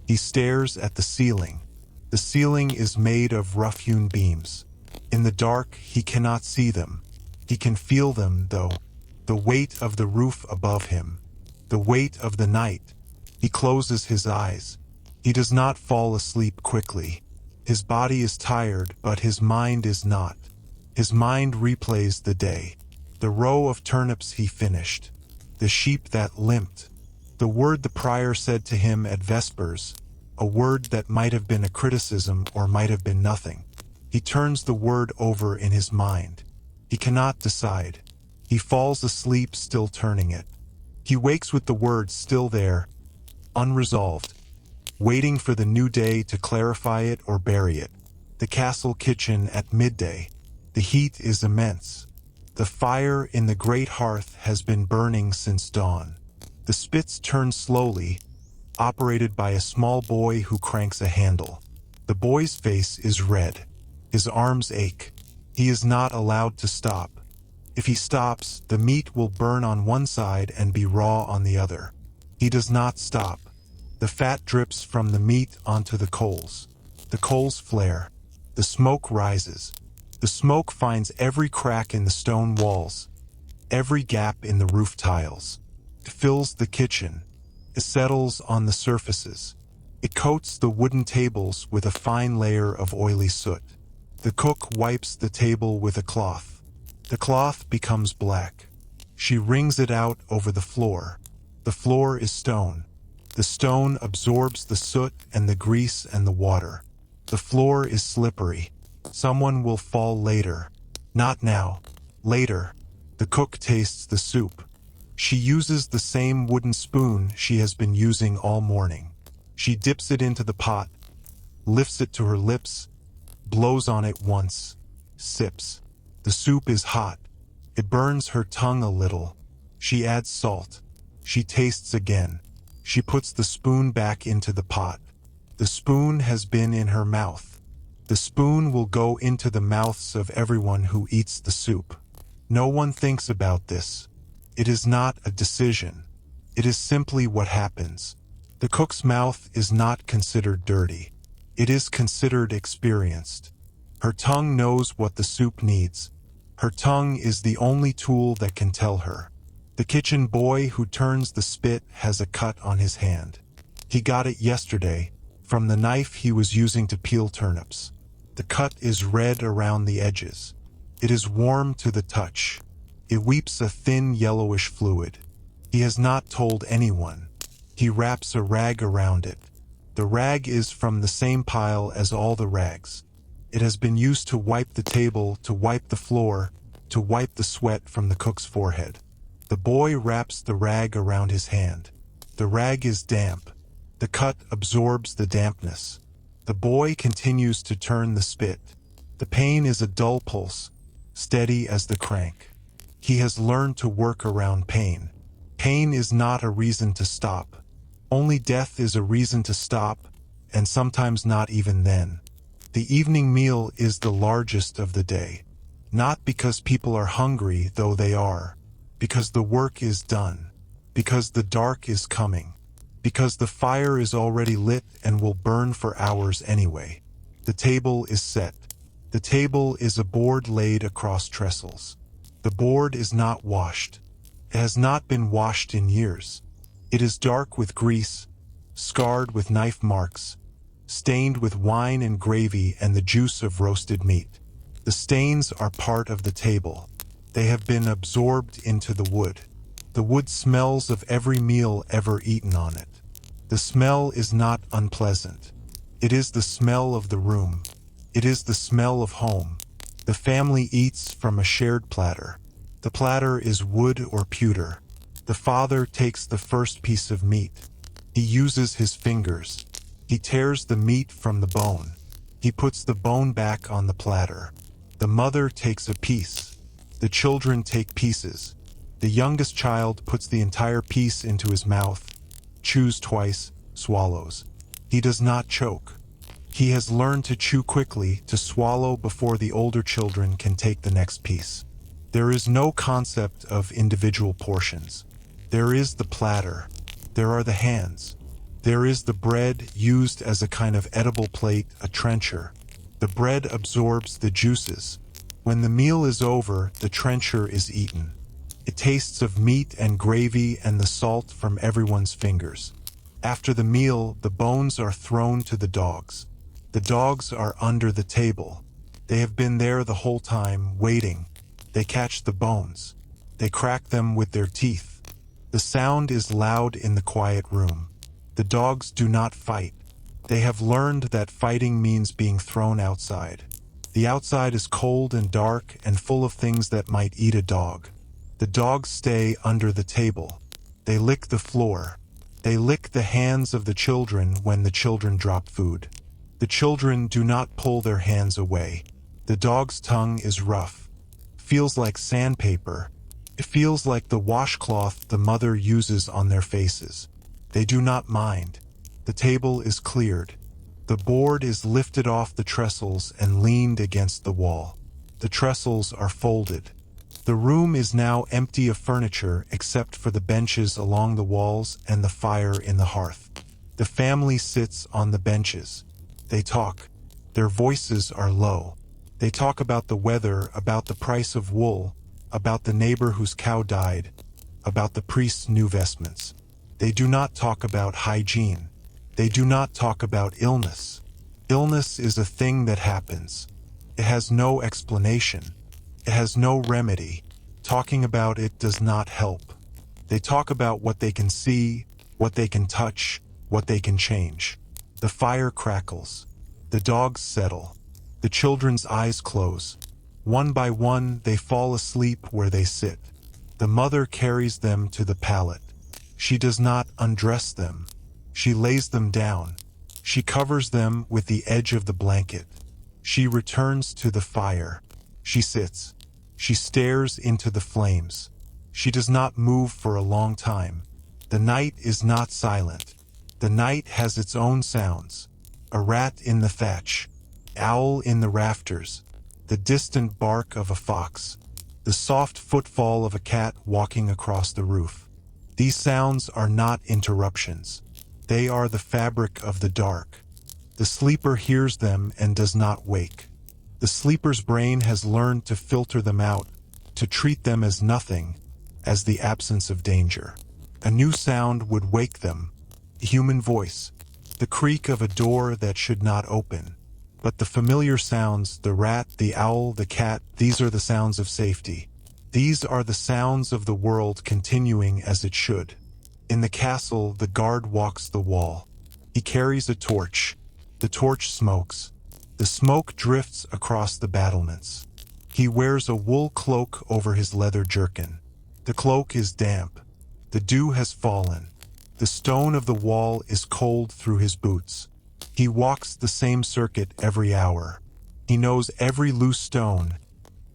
He stares at the ceiling. The ceiling is made of rough-hewn beams. In the dark, he cannot see them. He can feel them, though. The weight of the roof above him. The weight of the night. He closes his eyes. He does not fall asleep quickly. His body is tired, but his mind is not. His mind replays the day. The row of turnips he finished. The sheep that limped. The word the prior said to him at vespers. A word that might have been a criticism or might have been nothing. He turns the word over in his mind. He cannot decide. He falls asleep still turning it. He wakes with the word still there, unresolved, waiting for the new day to clarify it or bury it. The castle kitchen at midday. The heat is immense. The fire in the great hearth has been burning since dawn. The spits turn slowly, operated by a small boy who cranks a handle. The boy's face is red. His arms ache. He is not allowed to stop. If he stops, the meat will burn on one side and be raw on the other. He does not stop. The fat drips from the meat onto the coals. The coals flare. The smoke rises. The smoke finds every crack in the stone walls, every gap in the roof tiles. It fills the kitchen. It settles on the surfaces. It coats the wooden tables with a fine layer of oily soot. The cook wipes the table with a cloth. The cloth becomes black. She wrings it out over the floor. The floor is stone. The stone absorbs the soot and the grease and the water. The floor is slippery. Someone will fall later. Not now. Later. The cook tastes the soup. She uses the same wooden spoon she has been using all morning. She dips it into the pot, lifts it to her lips, blows on it once, sips. The soup is hot. It burns her tongue a little. She adds salt. She tastes again. She puts the spoon back into the pot. The spoon has been in her mouth. The spoon will go into the mouths of everyone who eats the soup. No one thinks about this. It is not a decision. It is simply what happens. The cook's mouth is not considered dirty. It is considered experienced. Her tongue knows what the soup needs. Her tongue is the only tool that can tell her. The kitchen boy who turns the spit has a cut on his hand. He got it yesterday, from the knife he was using to peel turnips. The cut is red around the edges. It is warm to the touch. It weeps a thin yellowish fluid. He has not told anyone. He wraps a rag around it. The rag is from the same pile as all the rags. It has been used to wipe the table, to wipe the floor, to wipe the sweat from the cook's forehead. The boy wraps the rag around his hand. The rag is damp. The cut absorbs the dampness. The boy continues to turn the spit. The pain is a dull pulse, steady as the crank. He has learned to work around pain. Pain is not a reason to stop. Only death is a reason to stop, and sometimes not even then. The evening meal is the largest of the day. Not because people are hungry, though they are. Because the work is done. Because the dark is coming. Because the fire is already lit and will burn for hours anyway. The table is set. The table is a board laid across trestles. The board is not washed. It has not been washed in years. It is dark with grease, scarred with knife marks, stained with wine and gravy and the juice of roasted meat. The stains are part of the table. They have been absorbed into the wood. The wood smells of every meal ever eaten on it. The smell is not unpleasant. It is the smell of the room. It is the smell of home. The family eats from a shared platter. The platter is wood or pewter. The father takes the first piece of meat. He uses his fingers. He tears the meat from the bone. He puts the bone back on the platter. The mother takes a piece. The children take pieces. The youngest child puts the entire piece into his mouth, chews twice, swallows. He does not choke. He has learned to chew quickly, to swallow before the older children can take the next piece. There is no concept of individual portions. There is the platter. There are the hands. There is the bread used as a kind of edible plate, a trencher. The bread absorbs the juices. When the meal is over, the trencher is eaten. It tastes of meat and gravy and the salt from everyone's fingers. After the meal, the bones are thrown to the dogs. The dogs are under the table. They have been there the whole time, waiting. They catch the bones. They crack them with their teeth. The sound is loud in the quiet room. The dogs do not fight. They have learned that fighting means being thrown outside. The outside is cold and dark and full of things that might eat a dog. The dogs stay under the table. They lick the floor. They lick the hands of the children when the children drop food. The children do not pull their hands away. The dog's tongue is rough. Feels like sandpaper. It feels like the washcloth the mother uses on their faces. They do not mind. The table is cleared. The board is lifted off the trestles and leaned against the wall. The trestles are folded. The room is now empty of furniture except for the benches along the walls and the fire in the hearth. The family sits on the benches. They talk. Their voices are low. They talk about the weather, about the price of wool, about the neighbor whose cow died, about the priest's new vestments. They do not talk about hygiene. They do not talk about illness. Illness is a thing that happens. It has no explanation. It has no remedy. Talking about it does not help. They talk about what they can see, what they can touch, what they can change. The fire crackles. The dogs settle. The children's eyes close. One by one, they fall asleep where they sit. The mother carries them to the pallet. She does not undress them. She lays them down. She covers them with the edge of the blanket. She returns to the fire. She sits. She stares into the flames. She does not move for a long time. The night is not silent. The night has its own sounds. A rat in the thatch. Owl in the rafters. The distant bark of a fox. The soft footfall of a cat walking across the roof. These sounds are not interruptions. They are the fabric of the dark. The sleeper hears them and does not wake. The sleeper's brain has learned to filter them out, to treat them as nothing, as the absence of danger. A new sound would wake them. A human voice. The creak of a door that should not open. But the familiar sounds, the rat, the owl, the cat, these are the sounds of safety. These are the sounds of the world continuing as it should. In the castle, the guard walks the wall. He carries a torch. The torch smokes. The smoke drifts across the battlements. He wears a wool cloak over his leather jerkin. The cloak is damp. The dew has fallen. The stone of the wall is cold through his boots. He walks the same circuit every hour. He knows every loose stone,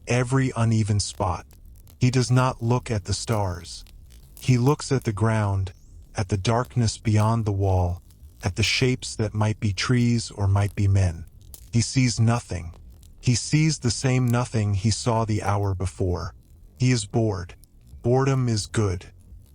every uneven spot. He does not look at the stars. He looks at the ground, at the darkness beyond the wall, at the shapes that might be trees or might be men. He sees nothing. He sees the same nothing he saw the hour before. He is bored. Boredom is good.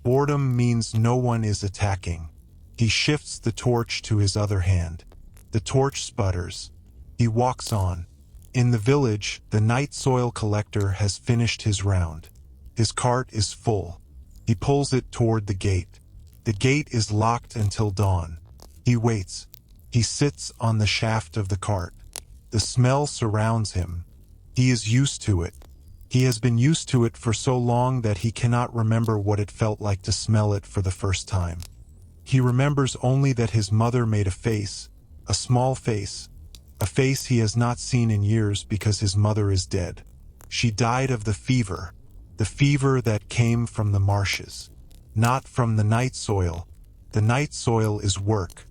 Boredom means no one is attacking. He shifts the torch to his other hand. The torch sputters. He walks on. In the village, the night soil collector has finished his round. His cart is full. He pulls it toward the gate. The gate is locked until dawn. He waits. He sits on the shaft of the cart. The smell surrounds him. He is used to it. He has been used to it for so long that he cannot remember what it felt like to smell it for the first time. He remembers only that his mother made a face, a small face, a face he has not seen in years because his mother is dead. She died of the fever that came from the marshes, not from the night soil. The night soil is work.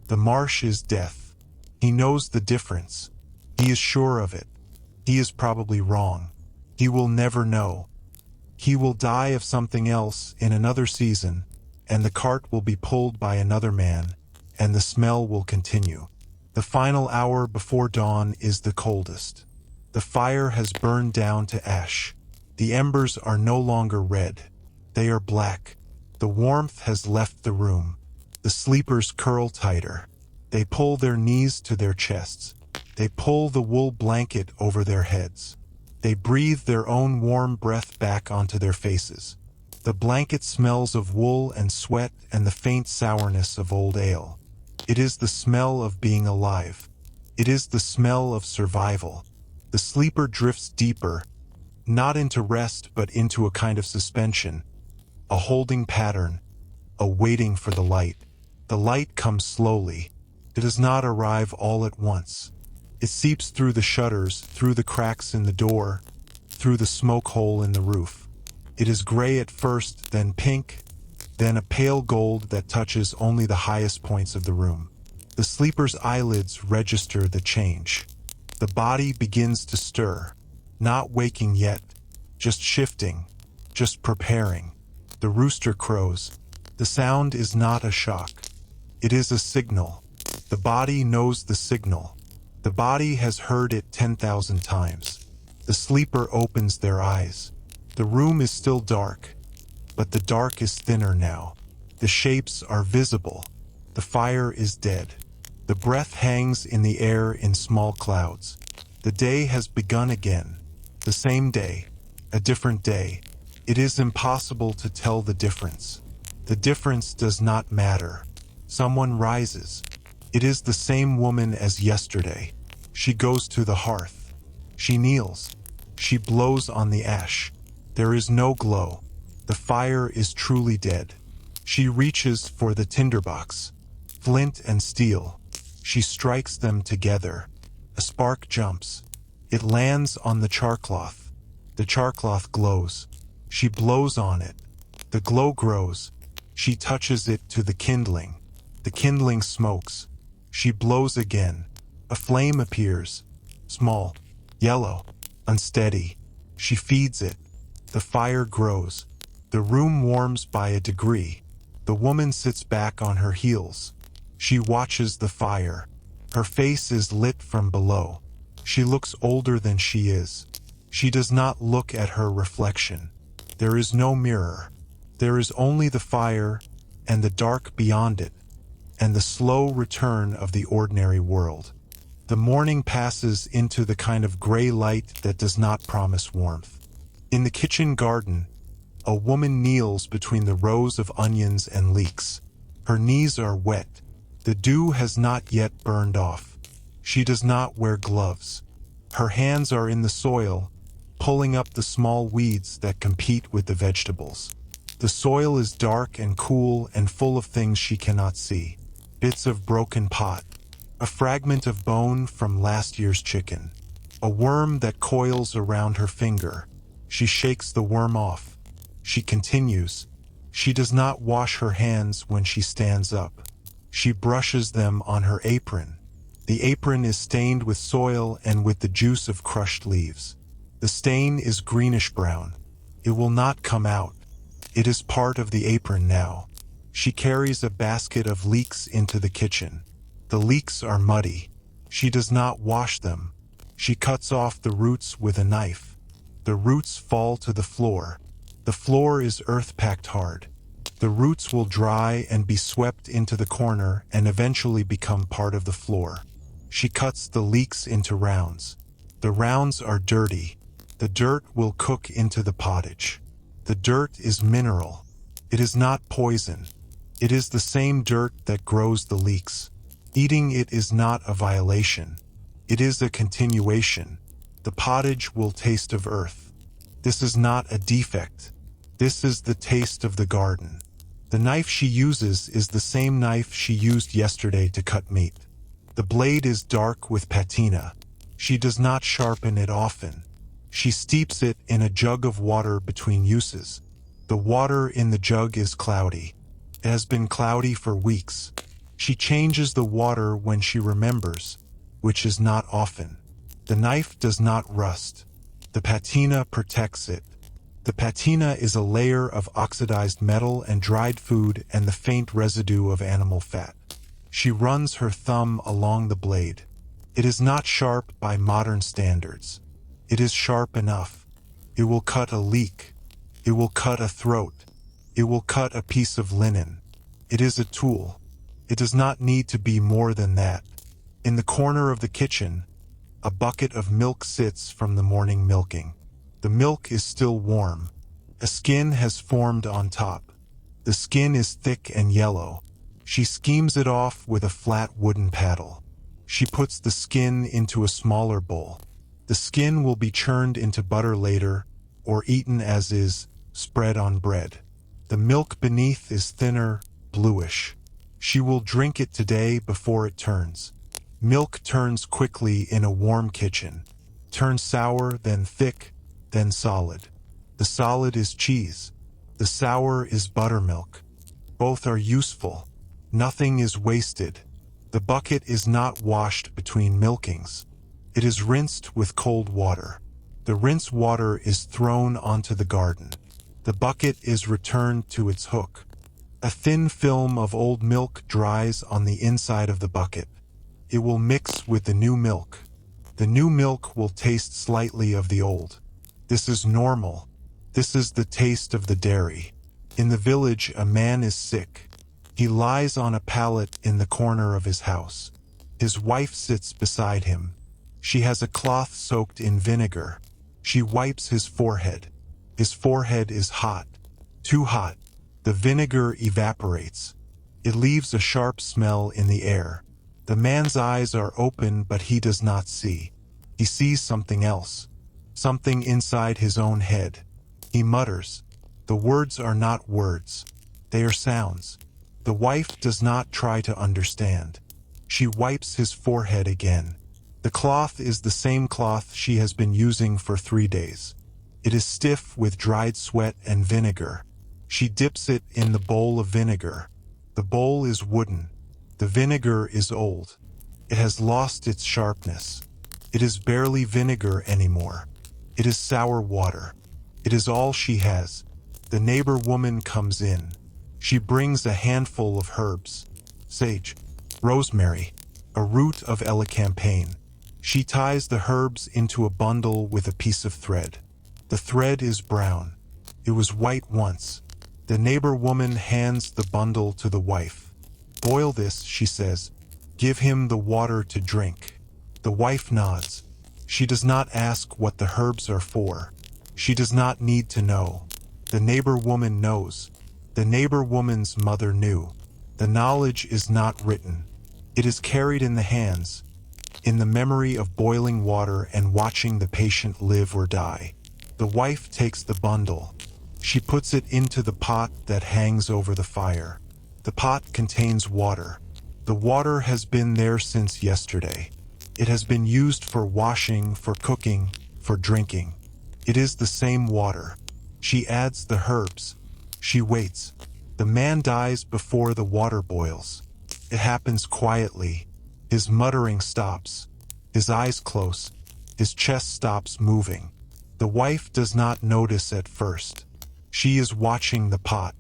The marsh is death. He knows the difference. He is sure of it. He is probably wrong. He will never know. He will die of something else in another season, and the cart will be pulled by another man, and the smell will continue. The final hour before dawn is the coldest. The fire has burned down to ash. The embers are no longer red. They are black. The warmth has left the room. The sleepers curl tighter. They pull their knees to their chests. They pull the wool blanket over their heads. They breathe their own warm breath back onto their faces. The blanket smells of wool and sweat and the faint sourness of old ale. It is the smell of being alive. It is the smell of survival. The sleeper drifts deeper, not into rest but into a kind of suspension, a holding pattern, a waiting for the light. The light comes slowly. It does not arrive all at once. It seeps through the shutters, through the cracks in the door, through the smoke hole in the roof. It is gray at first, then pink, then a pale gold that touches only the highest points of the room. The sleeper's eyelids register the change. The body begins to stir, not waking yet, just shifting, just preparing. The rooster crows. The sound is not a shock. It is a signal. The body knows the signal. The body has heard it 10,000 times. The sleeper opens their eyes. The room is still dark, but the dark is thinner now. The shapes are visible. The fire is dead. The breath hangs in the air in small clouds. The day has begun again. The same day, a different day. It is impossible to tell the difference. The difference does not matter. Someone rises. It is the same woman as yesterday. She goes to the hearth. She kneels. She blows on the ash. There is no glow. The fire is truly dead. She reaches for the tinderbox. Flint and steel. She strikes them together. A spark jumps. It lands on the charcloth. The charcloth glows. She blows on it. The glow grows. She touches it to the kindling. The kindling smokes. She blows again. A flame appears. Small, yellow, unsteady. She feeds it. The fire grows. The room warms by a degree. The woman sits back on her heels. She watches the fire. Her face is lit from below. She looks older than she is. She does not look at her reflection. There is no mirror. There is only the fire and the dark beyond it, and the slow return of the ordinary world. The morning passes into the kind of gray light that does not promise warmth. In the kitchen garden, a woman kneels between the rows of onions and leeks. Her knees are wet. The dew has not yet burned off. She does not wear gloves. Her hands are in the soil, pulling up the small weeds that compete with the vegetables. The soil is dark and cool and full of things she cannot see. Bits of broken pot, a fragment of bone from last year's chicken, a worm that coils around her finger. She shakes the worm off. She continues. She does not wash her hands when she stands up. She brushes them on her apron. The apron is stained with soil and with the juice of crushed leaves. The stain is greenish-brown. It will not come out. It is part of the apron now. She carries a basket of leeks into the kitchen. The leeks are muddy. She does not wash them. She cuts off the roots with a knife. The roots fall to the floor. The floor is earth-packed hard. The roots will dry and be swept into the corner and eventually become part of the floor. She cuts the leeks into rounds. The rounds are dirty. The dirt will cook into the pottage. The dirt is mineral. It is not poison. It is the same dirt that grows the leeks. Eating it is not a violation. It is a continuation. The pottage will taste of earth. This is not a defect. This is the taste of the garden. The knife she uses is the same knife she used yesterday to cut meat. The blade is dark with patina. She does not sharpen it often. She steeps it in a jug of water between uses. The water in the jug is cloudy. It has been cloudy for weeks. She changes the water when she remembers, which is not often. The knife does not rust. The patina protects it. The patina is a layer of oxidized metal and dried food and the faint residue of animal fat. She runs her thumb along the blade. It is not sharp by modern standards. It is sharp enough. It will cut a leek. It will cut a throat. It will cut a piece of linen. It is a tool. It does not need to be more than that. In the corner of the kitchen, a bucket of milk sits from the morning milking. The milk is still warm. A skin has formed on top. The skin is thick and yellow. She schemes it off with a flat wooden paddle. She puts the skin into a smaller bowl. The skin will be churned into butter later, or eaten as is, spread on bread. The milk beneath is thinner, bluish. She will drink it today before it turns. Milk turns quickly in a warm kitchen. Turns sour, then thick, then solid. The solid is cheese. The sour is buttermilk. Both are useful. Nothing is wasted. The bucket is not washed between milkings. It is rinsed with cold water. The rinse water is thrown onto the garden. The bucket is returned to its hook. A thin film of old milk dries on the inside of the bucket. It will mix with the new milk. The new milk will taste slightly of the old. This is normal. This is the taste of the dairy. In the village, a man is sick. He lies on a pallet in the corner of his house. His wife sits beside him. She has a cloth soaked in vinegar. She wipes his forehead. His forehead is hot. Too hot. The vinegar evaporates. It leaves a sharp smell in the air. The man's eyes are open, but he does not see. He sees something else. Something inside his own head. He mutters. The words are not words. They are sounds. The wife does not try to understand. She wipes his forehead again. The cloth is the same cloth she has been using for 3 days. It is stiff with dried sweat and vinegar. She dips it in the bowl of vinegar. The bowl is wooden. The vinegar is old. It has lost its sharpness. It is barely vinegar anymore. It is sour water. It is all she has. The neighbor woman comes in. She brings a handful of herbs. Sage, rosemary, a root of elecampane. She ties the herbs into a bundle with a piece of thread. The thread is brown. It was white once. The neighbor woman hands the bundle to the wife. Boil this, she says. Give him the water to drink. The wife nods. She does not ask what the herbs are for. She does not need to know. The neighbor woman knows. The neighbor woman's mother knew. The knowledge is not written. It is carried in the hands, in the memory of boiling water and watching the patient live or die. The wife takes the bundle. She puts it into the pot that hangs over the fire. The pot contains water. The water has been there since yesterday. It has been used for washing, for cooking, for drinking. It is the same water. She adds the herbs. She waits. The man dies before the water boils. It happens quietly. His muttering stops. His eyes close. His chest stops moving. The wife does not notice at first. She is watching the pot.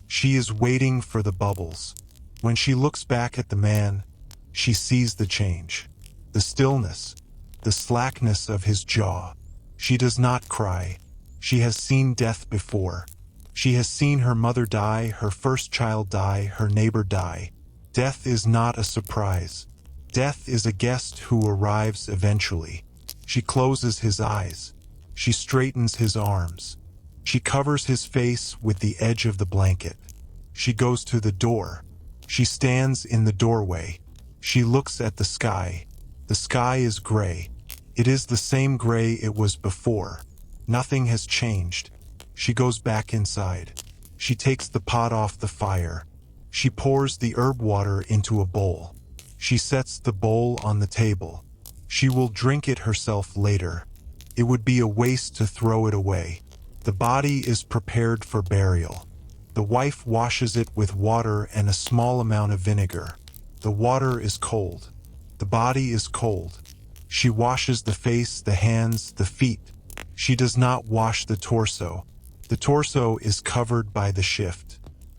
She is waiting for the bubbles. When she looks back at the man, she sees the change. The stillness. the slackness of his jaw. She does not cry. She has seen death before. She has seen her mother die, her first child die, her neighbor die. Death is not a surprise. Death is a guest who arrives eventually. She closes his eyes. She straightens his arms. She covers his face with the edge of the blanket. She goes to the door. She stands in the doorway. She looks at the sky. The sky is gray. It is the same gray it was before. Nothing has changed. She goes back inside. She takes the pot off the fire. She pours the herb water into a bowl. She sets the bowl on the table. She will drink it herself later. It would be a waste to throw it away. The body is prepared for burial. The wife washes it with water and a small amount of vinegar. The water is cold. The body is cold. She washes the face, the hands, the feet. She does not wash the torso. The torso is covered by the shift.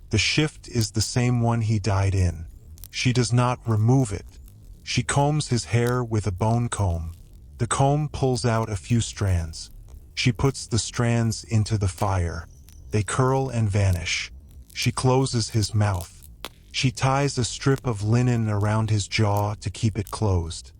The shift is the same one he died in. She does not remove it. She combs his hair with a bone comb. The comb pulls out a few strands. She puts the strands into the fire. They curl and vanish. She closes his mouth. She ties a strip of linen around his jaw to keep it closed.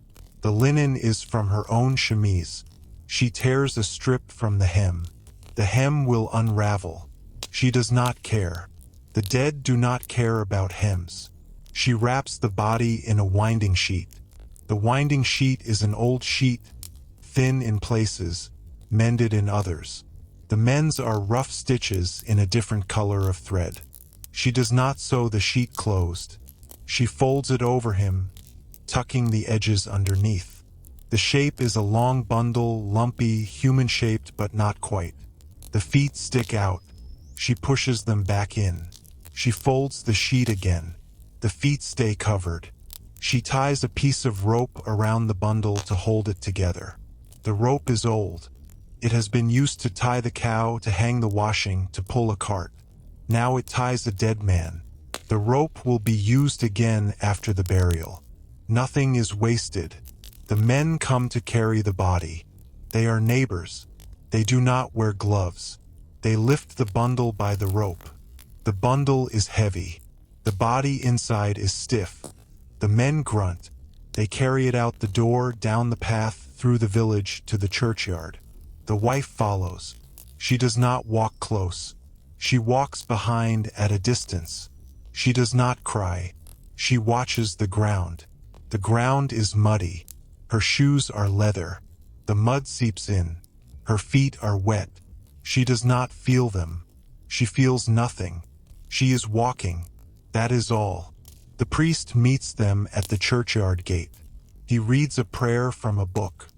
The linen is from her own chemise. She tears a strip from the hem. The hem will unravel. She does not care. The dead do not care about hems. She wraps the body in a winding sheet. The winding sheet is an old sheet, thin in places, mended in others. The mends are rough stitches in a different color of thread. She does not sew the sheet closed. She folds it over him, tucking the edges underneath. The shape is a long bundle, lumpy, human-shaped but not quite. The feet stick out. She pushes them back in. She folds the sheet again. The feet stay covered. She ties a piece of rope around the bundle to hold it together. The rope is old. It has been used to tie the cow, to hang the washing, to pull a cart. Now it ties a dead man. The rope will be used again after the burial. Nothing is wasted. The men come to carry the body. They are neighbors. They do not wear gloves. They lift the bundle by the rope. The bundle is heavy. The body inside is stiff. The men grunt. They carry it out the door, down the path, through the village, to the churchyard. The wife follows. She does not walk close. She walks behind at a distance. She does not cry. She watches the ground. The ground is muddy. Her shoes are leather. The mud seeps in. Her feet are wet. She does not feel them. She feels nothing. She is walking. That is all. The priest meets them at the churchyard gate. He reads a prayer from a book.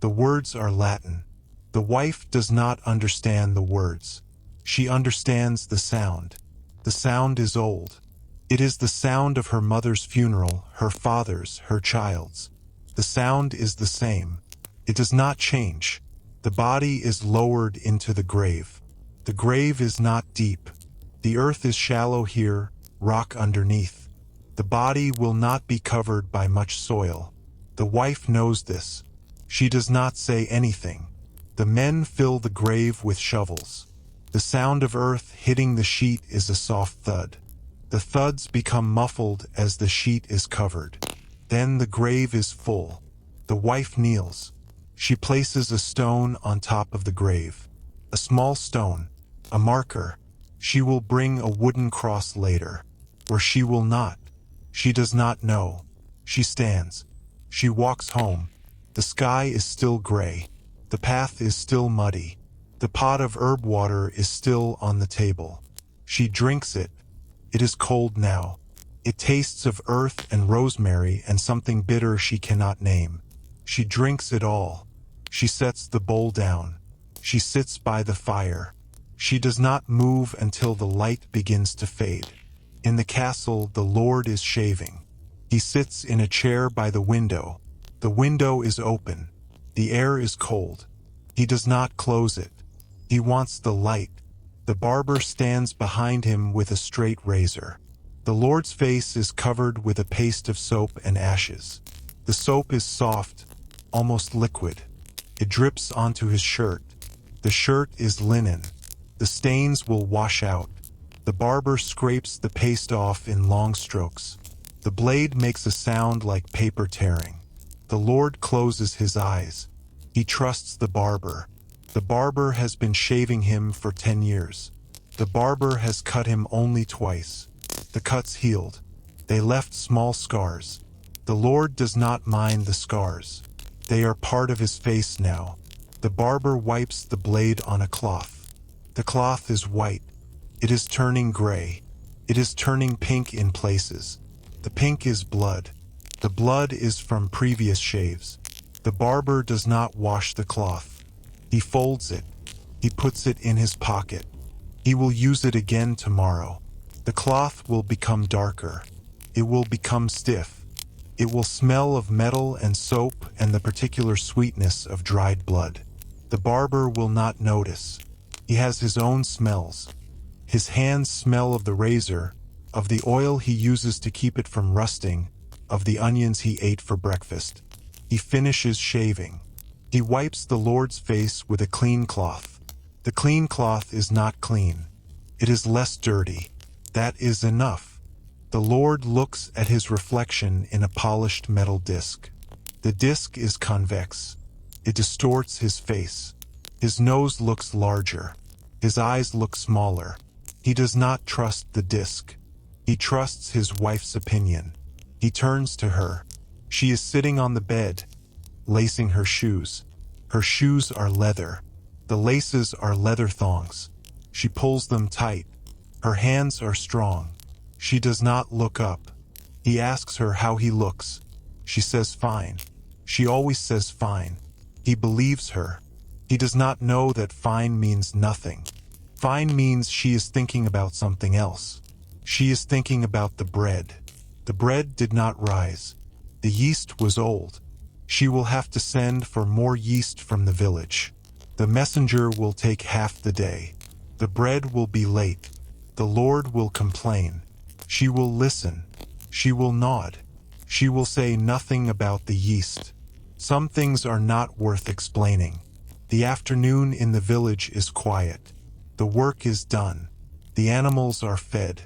The words are Latin. The wife does not understand the words. She understands the sound. The sound is old. It is the sound of her mother's funeral, her father's, her child's. The sound is the same. It does not change. The body is lowered into the grave. The grave is not deep. The earth is shallow here, rock underneath. The body will not be covered by much soil. The wife knows this. She does not say anything. The men fill the grave with shovels. The sound of earth hitting the sheet is a soft thud. The thuds become muffled as the sheet is covered. Then the grave is full. The wife kneels. She places a stone on top of the grave. A small stone, a marker. She will bring a wooden cross later. Or she will not. She does not know. She stands. She walks home. The sky is still gray. The path is still muddy. The pot of herb water is still on the table. She drinks it. It is cold now. It tastes of earth and rosemary and something bitter she cannot name. She drinks it all. She sets the bowl down. She sits by the fire. She does not move until the light begins to fade. In the castle, the Lord is shaving. He sits in a chair by the window. The window is open. The air is cold. He does not close it. He wants the light. The barber stands behind him with a straight razor. The Lord's face is covered with a paste of soap and ashes. The soap is soft. almost liquid. It drips onto his shirt. The shirt is linen. The stains will wash out. The barber scrapes the paste off in long strokes. The blade makes a sound like paper tearing. The Lord closes his eyes. He trusts the barber. The barber has been shaving him for 10 years. The barber has cut him only twice. The cuts healed. They left small scars. The Lord does not mind the scars. They are part of his face now. The barber wipes the blade on a cloth. The cloth is white. It is turning gray. It is turning pink in places. The pink is blood. The blood is from previous shaves. The barber does not wash the cloth. He folds it. He puts it in his pocket. He will use it again tomorrow. The cloth will become darker. It will become stiff. It will smell of metal and soap and the particular sweetness of dried blood. The barber will not notice. He has his own smells. His hands smell of the razor, of the oil he uses to keep it from rusting, of the onions he ate for breakfast. He finishes shaving. He wipes the Lord's face with a clean cloth. The clean cloth is not clean. It is less dirty. That is enough. The Lord looks at his reflection in a polished metal disc. The disc is convex. It distorts his face. His nose looks larger. His eyes look smaller. He does not trust the disc. He trusts his wife's opinion. He turns to her. She is sitting on the bed, lacing her shoes. Her shoes are leather. The laces are leather thongs. She pulls them tight. Her hands are strong. She does not look up. He asks her how he looks. She says fine. She always says fine. He believes her. He does not know that fine means nothing. Fine means she is thinking about something else. She is thinking about the bread. The bread did not rise. The yeast was old. She will have to send for more yeast from the village. The messenger will take half the day. The bread will be late. The Lord will complain. She will listen. She will nod. She will say nothing about the yeast. Some things are not worth explaining. The afternoon in the village is quiet. The work is done. The animals are fed.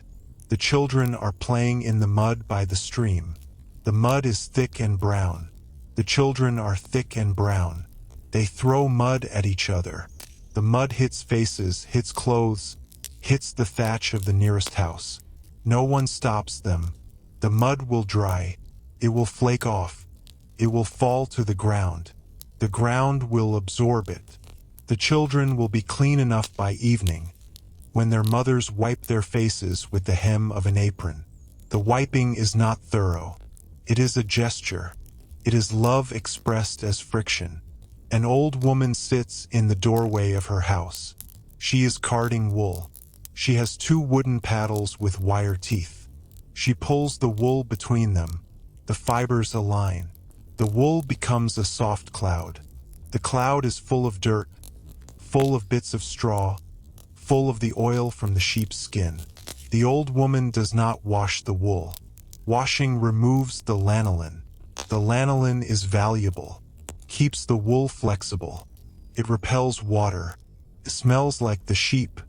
The children are playing in the mud by the stream. The mud is thick and brown. The children are thick and brown. They throw mud at each other. The mud hits faces, hits clothes, hits the thatch of the nearest house. No one stops them. The mud will dry. It will flake off. It will fall to the ground. The ground will absorb it. The children will be clean enough by evening, when their mothers wipe their faces with the hem of an apron. The wiping is not thorough. It is a gesture. It is love expressed as friction. An old woman sits in the doorway of her house. She is carding wool. She has 2 wooden paddles with wire teeth. She pulls the wool between them. The fibers align. The wool becomes a soft cloud. The cloud is full of dirt, full of bits of straw, full of the oil from the sheep's skin. The old woman does not wash the wool. Washing removes the lanolin. The lanolin is valuable, keeps the wool flexible. It repels water. It smells like the sheep.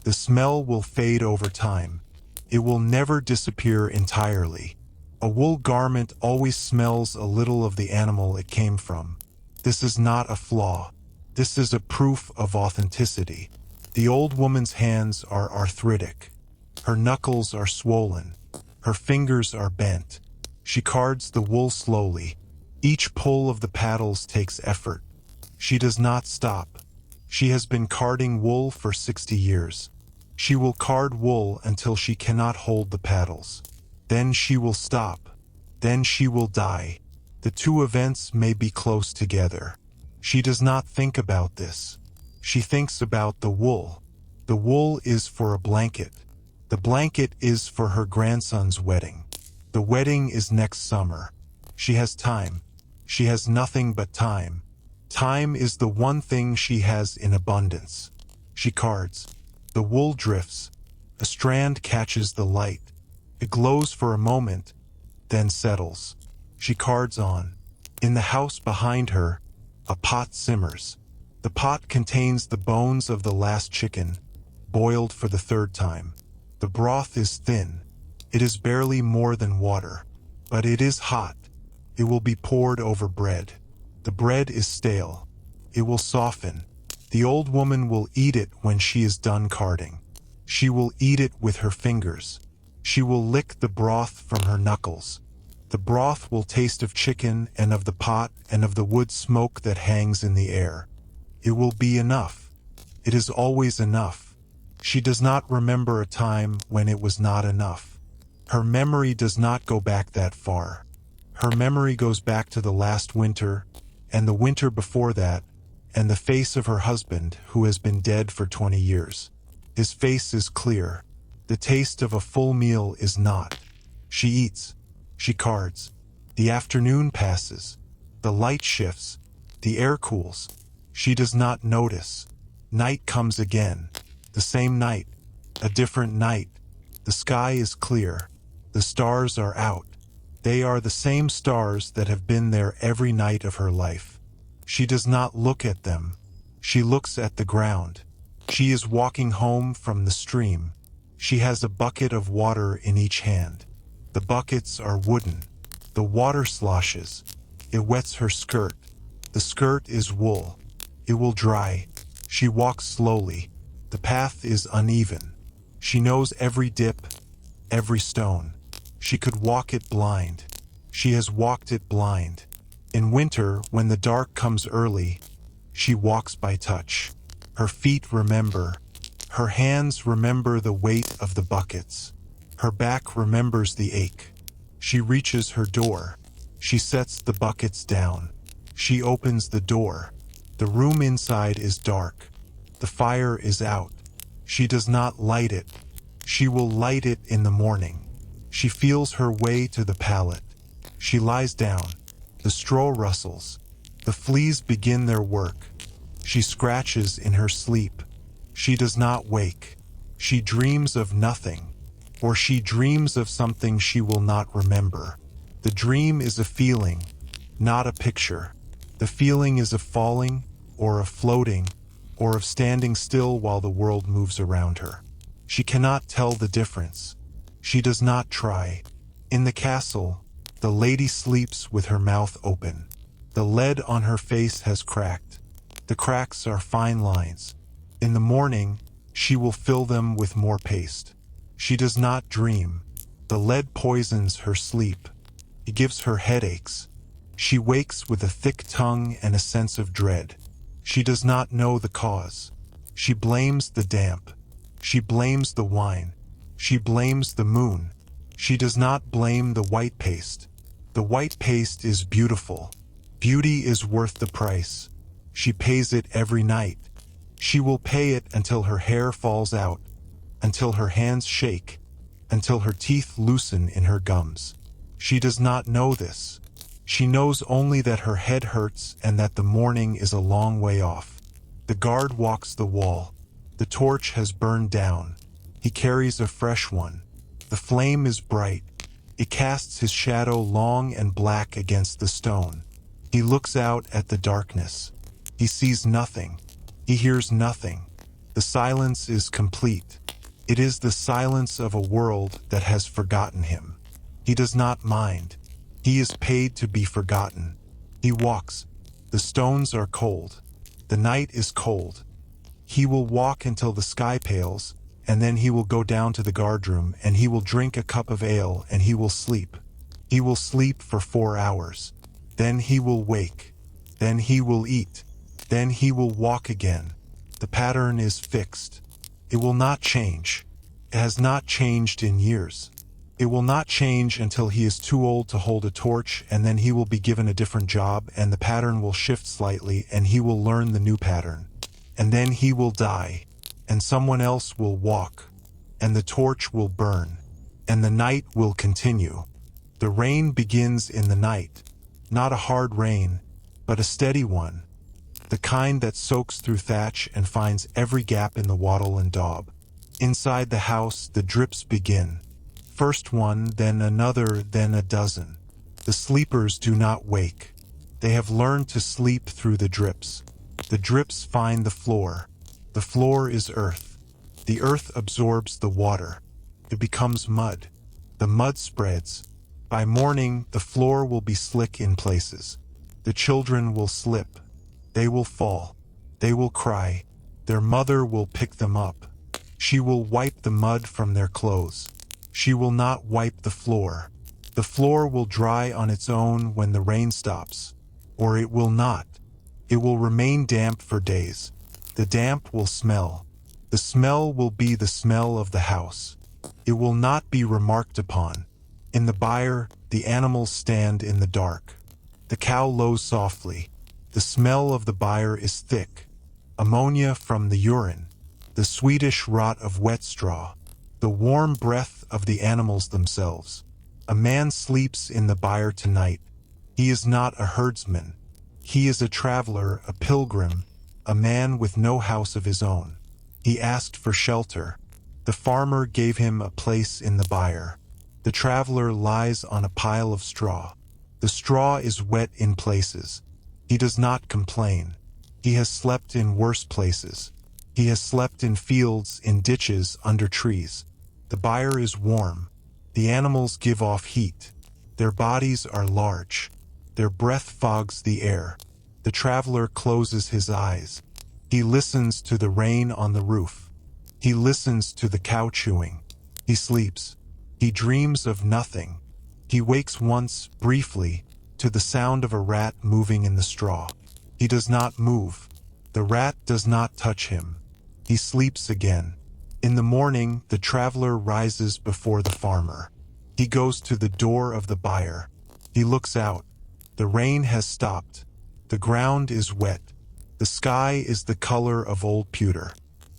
The smell will fade over time. It will never disappear entirely. A wool garment always smells a little of the animal it came from. This is not a flaw. This is a proof of authenticity. The old woman's hands are arthritic. Her knuckles are swollen. Her fingers are bent. She cards the wool slowly. Each pull of the paddles takes effort. She does not stop. She has been carding wool for 60 years. She will card wool until she cannot hold the paddles. Then she will stop. Then she will die. The 2 events may be close together. She does not think about this. She thinks about the wool. The wool is for a blanket. The blanket is for her grandson's wedding. The wedding is next summer. She has time. She has nothing but time. Time is the one thing she has in abundance. She cards. The wool drifts. A strand catches the light. It glows for a moment, then settles. She cards on. In the house behind her, a pot simmers. The pot contains the bones of the last chicken, boiled for the third time. The broth is thin. It is barely more than water. But it is hot. It will be poured over bread. The bread is stale. It will soften. The old woman will eat it when she is done carding. She will eat it with her fingers. She will lick the broth from her knuckles. The broth will taste of chicken and of the pot and of the wood smoke that hangs in the air. It will be enough. It is always enough. She does not remember a time when it was not enough. Her memory does not go back that far. Her memory goes back to the last winter, and the winter before that, and the face of her husband who has been dead for 20 years. His face is clear. The taste of a full meal is not. She eats. She cards. The afternoon passes. The light shifts. The air cools. She does not notice. Night comes again. The same night. A different night. The sky is clear. The stars are out. They are the same stars that have been there every night of her life. She does not look at them. She looks at the ground. She is walking home from the stream. She has a bucket of water in each hand. The buckets are wooden. The water sloshes. It wets her skirt. The skirt is wool. It will dry. She walks slowly. The path is uneven. She knows every dip, every stone. She could walk it blind. She has walked it blind. In winter, when the dark comes early, she walks by touch. Her feet remember. Her hands remember the weight of the buckets. Her back remembers the ache. She reaches her door. She sets the buckets down. She opens the door. The room inside is dark. The fire is out. She does not light it. She will light it in the morning. She feels her way to the pallet. She lies down. The straw rustles. The fleas begin their work. She scratches in her sleep. She does not wake. She dreams of nothing. Or she dreams of something she will not remember. The dream is a feeling, not a picture. The feeling is of falling, or of floating, or of standing still while the world moves around her. She cannot tell the difference. She does not try. In the castle, the lady sleeps with her mouth open. The lead on her face has cracked. The cracks are fine lines. In the morning, she will fill them with more paste. She does not dream. The lead poisons her sleep. It gives her headaches. She wakes with a thick tongue and a sense of dread. She does not know the cause. She blames the damp. She blames the wine. She blames the moon. She does not blame the white paste. The white paste is beautiful. Beauty is worth the price. She pays it every night. She will pay it until her hair falls out, until her hands shake, until her teeth loosen in her gums. She does not know this. She knows only that her head hurts and that the morning is a long way off. The guard walks the wall. The torch has burned down. He carries a fresh one. The flame is bright. It casts his shadow long and black against the stone. He looks out at the darkness. He sees nothing. He hears nothing. The silence is complete. It is the silence of a world that has forgotten him. He does not mind. He is paid to be forgotten. He walks. The stones are cold. The night is cold. He will walk until the sky pales, and then he will go down to the guardroom and he will drink a cup of ale and he will sleep. He will sleep for 4 hours. Then he will wake. Then he will eat. Then he will walk again. The pattern is fixed. It will not change. It has not changed in years. It will not change until he is too old to hold a torch, and then he will be given a different job and the pattern will shift slightly and he will learn the new pattern. And then he will die, and someone else will walk, and the torch will burn, and the night will continue. The rain begins in the night, not a hard rain, but a steady one, the kind that soaks through thatch and finds every gap in the wattle and daub. Inside the house, the drips begin. First one, then another, then a dozen. The sleepers do not wake. They have learned to sleep through the drips. The drips find the floor. The floor is earth. The earth absorbs the water. It becomes mud. The mud spreads. By morning, the floor will be slick in places. The children will slip. They will fall. They will cry. Their mother will pick them up. She will wipe the mud from their clothes. She will not wipe the floor. The floor will dry on its own when the rain stops. Or it will not. It will remain damp for days. The damp will smell. The smell will be the smell of the house. It will not be remarked upon. In the byre, the animals stand in the dark. The cow lows softly. The smell of the byre is thick. Ammonia from the urine. The Swedish rot of wet straw. The warm breath of the animals themselves. A man sleeps in the byre tonight. He is not a herdsman. He is a traveler, a pilgrim, a man with no house of his own. He asked for shelter. The farmer gave him a place in the byre. The traveler lies on a pile of straw. The straw is wet in places. He does not complain. He has slept in worse places. He has slept in fields, in ditches, under trees. The byre is warm. The animals give off heat. Their bodies are large. Their breath fogs the air. The traveler closes his eyes. He listens to the rain on the roof. He listens to the cow chewing. He sleeps. He dreams of nothing. He wakes once, briefly, to the sound of a rat moving in the straw. He does not move. The rat does not touch him. He sleeps again. In the morning, the traveler rises before the farmer. He goes to the door of the byre. He looks out. The rain has stopped. The ground is wet. The sky is the color of old pewter.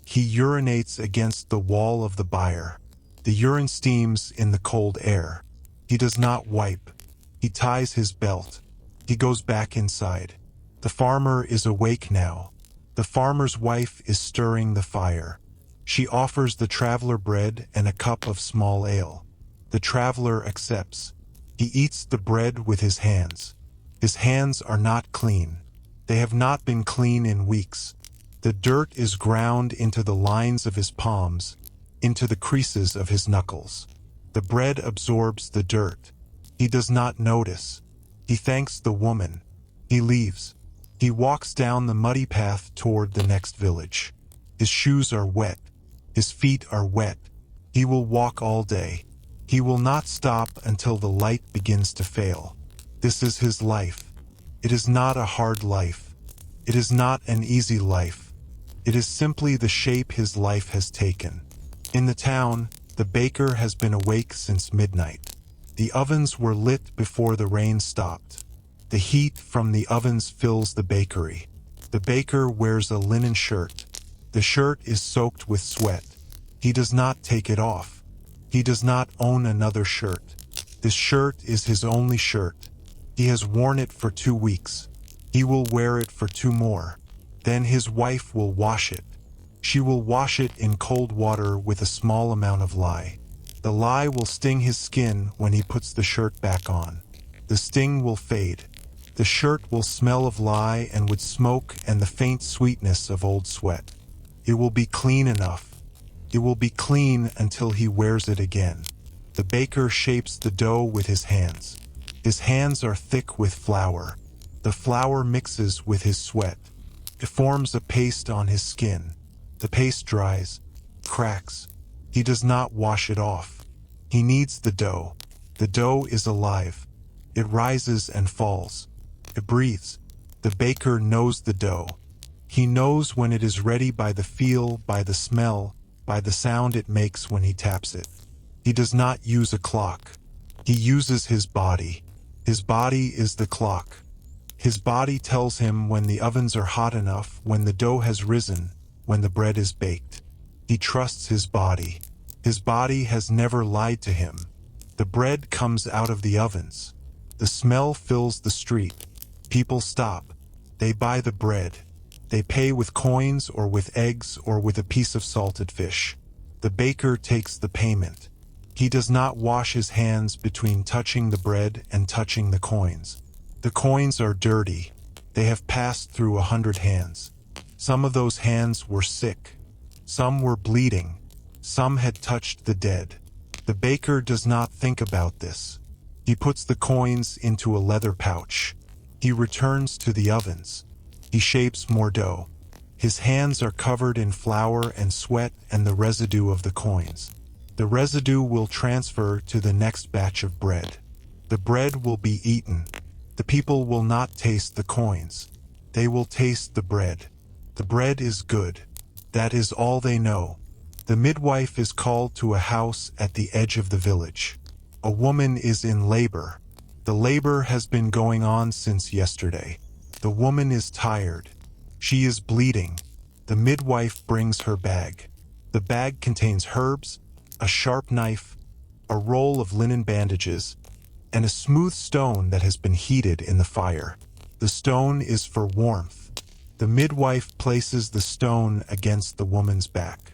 He urinates against the wall of the byre. The urine steams in the cold air. He does not wipe. He ties his belt. He goes back inside. The farmer is awake now. The farmer's wife is stirring the fire. She offers the traveler bread and a cup of small ale. The traveler accepts. He eats the bread with his hands. His hands are not clean. They have not been clean in weeks. The dirt is ground into the lines of his palms, into the creases of his knuckles. The bread absorbs the dirt. He does not notice. He thanks the woman. He leaves. He walks down the muddy path toward the next village. His shoes are wet. His feet are wet. He will walk all day. He will not stop until the light begins to fail. This is his life. It is not a hard life. It is not an easy life. It is simply the shape his life has taken. In the town, the baker has been awake since midnight. The ovens were lit before the rain stopped. The heat from the ovens fills the bakery. The baker wears a linen shirt. The shirt is soaked with sweat. He does not take it off. He does not own another shirt. This shirt is his only shirt. He has worn it for 2 weeks. He will wear it for 2 more. Then his wife will wash it. She will wash it in cold water with a small amount of lye. The lye will sting his skin when he puts the shirt back on. The sting will fade. The shirt will smell of lye and with smoke and the faint sweetness of old sweat. It will be clean enough. It will be clean until he wears it again. The baker shapes the dough with his hands. His hands are thick with flour. The flour mixes with his sweat. It forms a paste on his skin. The paste dries, cracks. He does not wash it off. He kneads the dough. The dough is alive. It rises and falls. It breathes. The baker knows the dough. He knows when it is ready by the feel, by the smell, by the sound it makes when he taps it. He does not use a clock. He uses his body. His body is the clock. His body tells him when the ovens are hot enough, when the dough has risen, when the bread is baked. He trusts his body. His body has never lied to him. The bread comes out of the ovens. The smell fills the street. People stop. They buy the bread. They pay with coins or with eggs or with a piece of salted fish. The baker takes the payment. He does not wash his hands between touching the bread and touching the coins. The coins are dirty. They have passed through 100 hands. Some of those hands were sick. Some were bleeding. Some had touched the dead. The baker does not think about this. He puts the coins into a leather pouch. He returns to the ovens. He shapes more dough. His hands are covered in flour and sweat and the residue of the coins. The residue will transfer to the next batch of bread. The bread will be eaten. The people will not taste the coins. They will taste the bread. The bread is good. That is all they know. The midwife is called to a house at the edge of the village. A woman is in labor. The labor has been going on since yesterday. The woman is tired. She is bleeding. The midwife brings her bag. The bag contains herbs, a sharp knife, a roll of linen bandages, and a smooth stone that has been heated in the fire. The stone is for warmth. The midwife places the stone against the woman's back.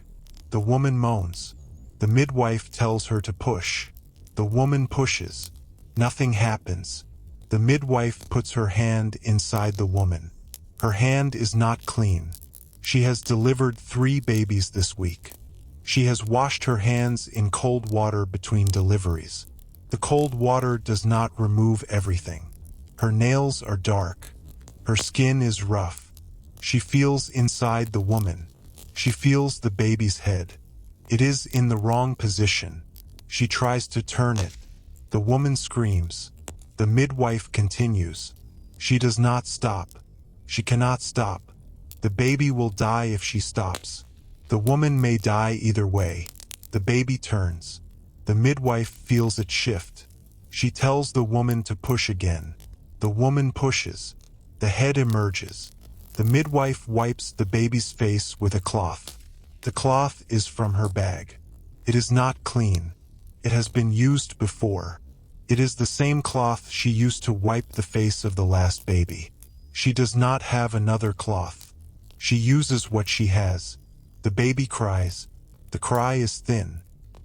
The woman moans. The midwife tells her to push. The woman pushes. Nothing happens. The midwife puts her hand inside the woman. Her hand is not clean. She has delivered 3 babies this week. She has washed her hands in cold water between deliveries. The cold water does not remove everything. Her nails are dark. Her skin is rough. She feels inside the woman. She feels the baby's head. It is in the wrong position. She tries to turn it. The woman screams. The midwife continues. She does not stop. She cannot stop. The baby will die if she stops. The woman may die either way. The baby turns. The midwife feels it shift. She tells the woman to push again. The woman pushes. The head emerges. The midwife wipes the baby's face with a cloth. The cloth is from her bag. It is not clean. It has been used before. It is the same cloth she used to wipe the face of the last baby. She does not have another cloth. She uses what she has. The baby cries. The cry is thin.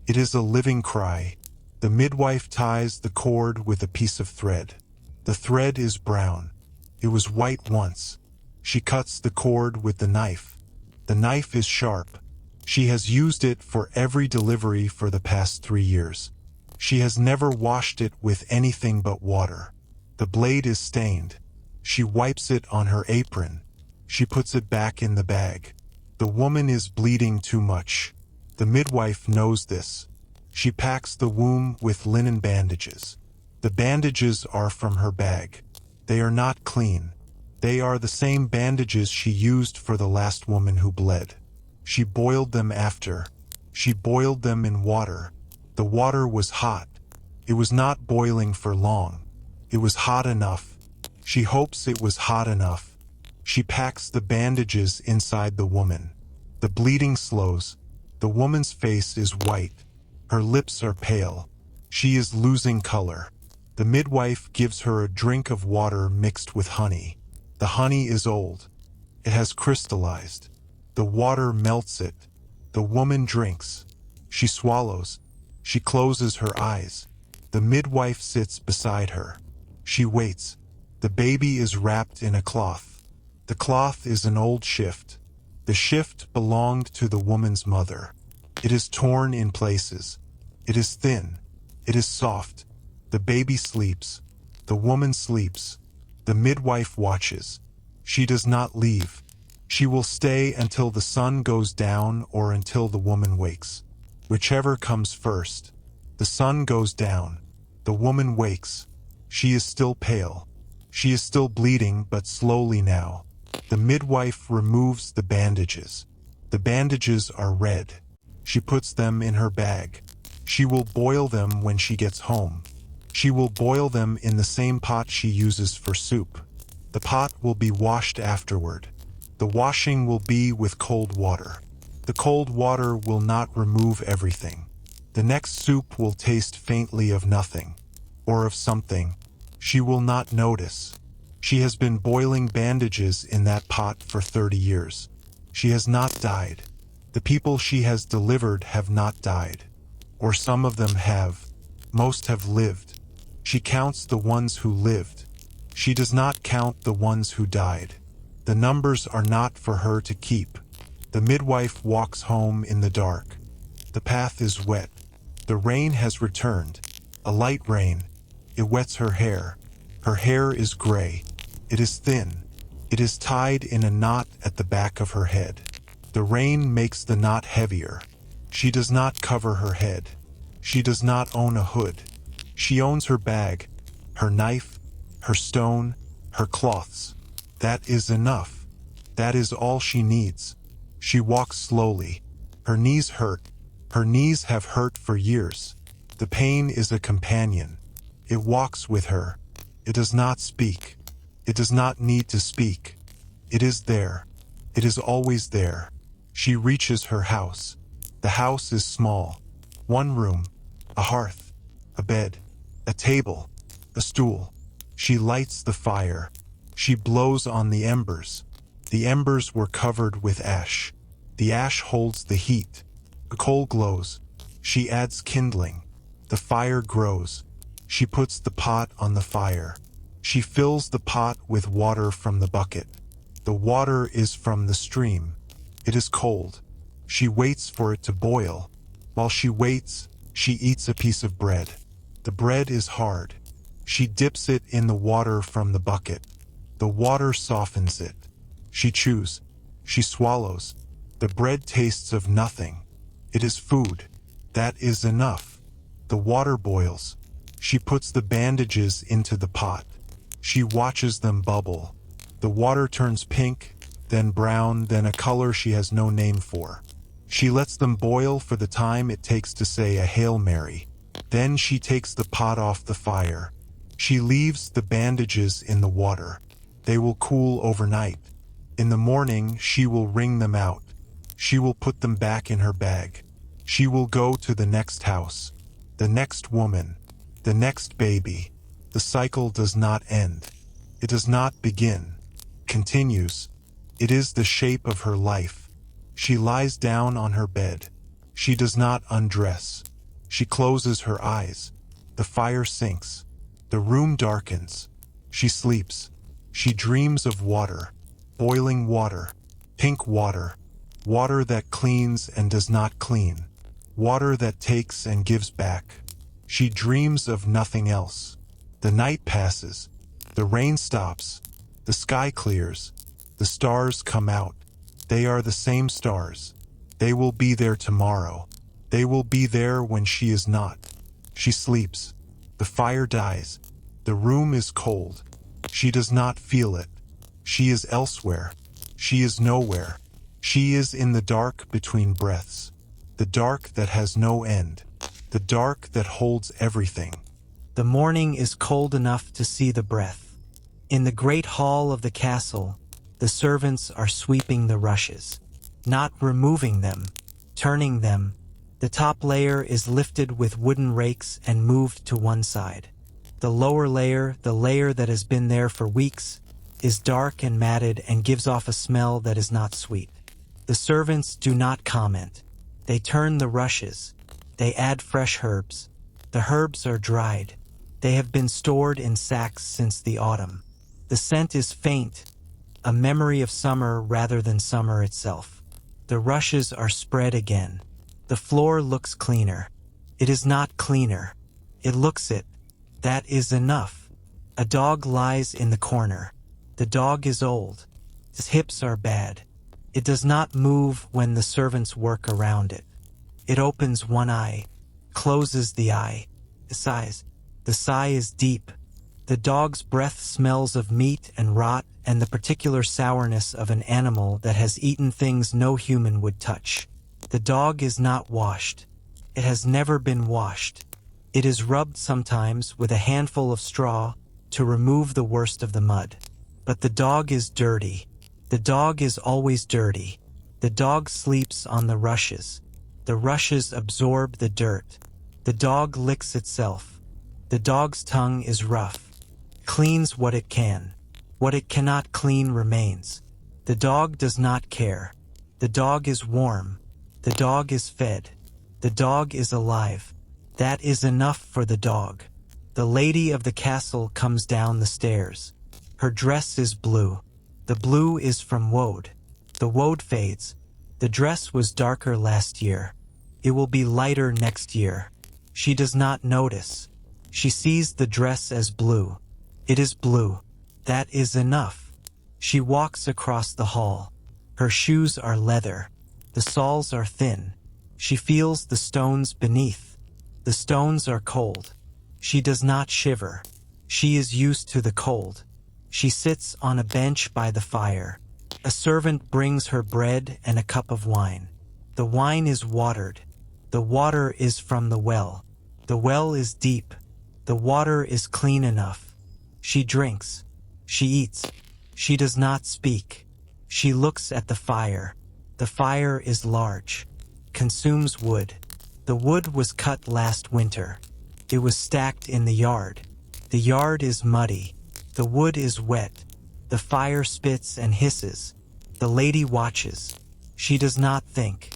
It is a living cry. The midwife ties the cord with a piece of thread. The thread is brown. It was white once. She cuts the cord with the knife. The knife is sharp. She has used it for every delivery for the past 3 years. She has never washed it with anything but water. The blade is stained. She wipes it on her apron. She puts it back in the bag. The woman is bleeding too much. The midwife knows this. She packs the womb with linen bandages. The bandages are from her bag. They are not clean. They are the same bandages she used for the last woman who bled. She boiled them after. She boiled them in water. The water was hot. It was not boiling for long. It was hot enough. She hopes it was hot enough. She packs the bandages inside the woman. The bleeding slows. The woman's face is white. Her lips are pale. She is losing color. The midwife gives her a drink of water mixed with honey. The honey is old. It has crystallized. The water melts it. The woman drinks. She swallows. She closes her eyes. The midwife sits beside her. She waits. The baby is wrapped in a cloth. The cloth is an old shift. The shift belonged to the woman's mother. It is torn in places. It is thin. It is soft. The baby sleeps. The woman sleeps. The midwife watches. She does not leave. She will stay until the sun goes down or until the woman wakes. Whichever comes first. The sun goes down. The woman wakes. She is still pale. She is still bleeding, but slowly now. The midwife removes the bandages. The bandages are red. She puts them in her bag. She will boil them when she gets home. She will boil them in the same pot she uses for soup. The pot will be washed afterward. The washing will be with cold water. The cold water will not remove everything. The next soup will taste faintly of nothing, or of something. She will not notice. She has been boiling bandages in that pot for 30 years. She has not died. The people she has delivered have not died. Or some of them have. Most have lived. She counts the ones who lived. She does not count the ones who died. The numbers are not for her to keep. The midwife walks home in the dark. The path is wet. The rain has returned. A light rain. It wets her hair. Her hair is gray. It is thin. It is tied in a knot at the back of her head. The rain makes the knot heavier. She does not cover her head. She does not own a hood. She owns her bag, her knife, her stone, her cloths. That is enough. That is all she needs. She walks slowly. Her knees hurt. Her knees have hurt for years. The pain is a companion. It walks with her. It does not speak. It does not need to speak. It is there. It is always there. She reaches her house. The house is small. One room, a hearth, a bed, a table, a stool. She lights the fire. She blows on the embers. The embers were covered with ash. The ash holds the heat. The coal glows. She adds kindling. The fire grows. She puts the pot on the fire. She fills the pot with water from the bucket. The water is from the stream. It is cold. She waits for it to boil. While she waits, she eats a piece of bread. The bread is hard. She dips it in the water from the bucket. The water softens it. She chews. She swallows. The bread tastes of nothing. It is food. That is enough. The water boils. She puts the bandages into the pot. She watches them bubble. The water turns pink, then brown, then a color she has no name for. She lets them boil for the time it takes to say a Hail Mary. Then she takes the pot off the fire. She leaves the bandages in the water. They will cool overnight. In the morning, she will wring them out. She will put them back in her bag. She will go to the next house, the next woman, the next baby. The cycle does not end. It does not begin. Continues. It is the shape of her life. She lies down on her bed. She does not undress. She closes her eyes. The fire sinks. The room darkens. She sleeps. She dreams of water. Boiling water. Pink water. Water that cleans and does not clean. Water that takes and gives back. She dreams of nothing else. The night passes. The rain stops. The sky clears. The stars come out. They are the same stars. They will be there tomorrow. They will be there when she is not. She sleeps. The fire dies. The room is cold. She does not feel it. She is elsewhere. She is nowhere. She is in the dark between breaths. The dark that has no end. The dark that holds everything. The morning is cold enough to see the breath. In the great hall of the castle, the servants are sweeping the rushes, not removing them, turning them. The top layer is lifted with wooden rakes and moved to one side. The lower layer, the layer that has been there for weeks, is dark and matted and gives off a smell that is not sweet. The servants do not comment. They turn the rushes. They add fresh herbs. The herbs are dried. They have been stored in sacks since the autumn. The scent is faint, a memory of summer rather than summer itself. The rushes are spread again. The floor looks cleaner. It is not cleaner. It looks it. That is enough. A dog lies in the corner. The dog is old. His hips are bad. It does not move when the servants work around it. It opens one eye, closes the eye. It sighs. The sigh is deep. The dog's breath smells of meat and rot and the particular sourness of an animal that has eaten things no human would touch. The dog is not washed. It has never been washed. It is rubbed sometimes with a handful of straw to remove the worst of the mud. But the dog is dirty. The dog is always dirty. The dog sleeps on the rushes. The rushes absorb the dirt. The dog licks itself. The dog's tongue is rough. Cleans what it can. What it cannot clean remains. The dog does not care. The dog is warm. The dog is fed. The dog is alive. That is enough for the dog. The lady of the castle comes down the stairs. Her dress is blue. The blue is from woad. The woad fades. The dress was darker last year. It will be lighter next year. She does not notice. She sees the dress as blue. It is blue. That is enough. She walks across the hall. Her shoes are leather. The soles are thin. She feels the stones beneath. The stones are cold. She does not shiver. She is used to the cold. She sits on a bench by the fire. A servant brings her bread and a cup of wine. The wine is watered. The water is from the well. The well is deep. The water is clean enough. She drinks. She eats. She does not speak. She looks at the fire. The fire is large. Consumes wood. The wood was cut last winter. It was stacked in the yard. The yard is muddy. The wood is wet. The fire spits and hisses. The lady watches. She does not think.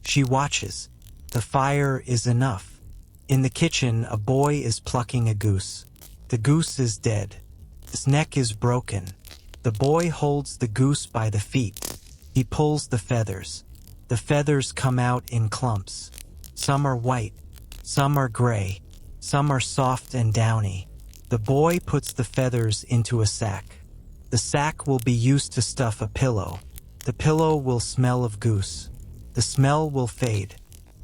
She watches. The fire is enough. In the kitchen, a boy is plucking a goose. The goose is dead. Its neck is broken. The boy holds the goose by the feet. He pulls the feathers. The feathers come out in clumps. Some are white. Some are gray. Some are soft and downy. The boy puts the feathers into a sack. The sack will be used to stuff a pillow. The pillow will smell of goose. The smell will fade.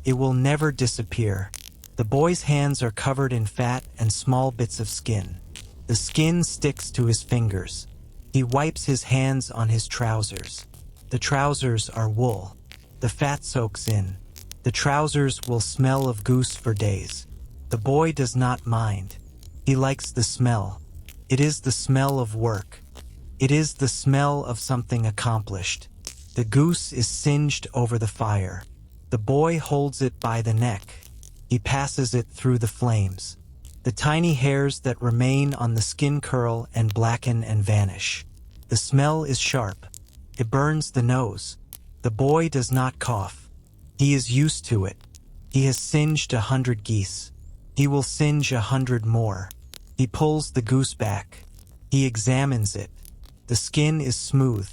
It will never disappear. The boy's hands are covered in fat and small bits of skin. The skin sticks to his fingers. He wipes his hands on his trousers. The trousers are wool. The fat soaks in. The trousers will smell of goose for days. The boy does not mind. He likes the smell. It is the smell of work. It is the smell of something accomplished. The goose is singed over the fire. The boy holds it by the neck. He passes it through the flames. The tiny hairs that remain on the skin curl and blacken and vanish. The smell is sharp. It burns the nose. The boy does not cough. He is used to it. He has singed 100 geese. He will singe 100 more. He pulls the goose back. He examines it. The skin is smooth.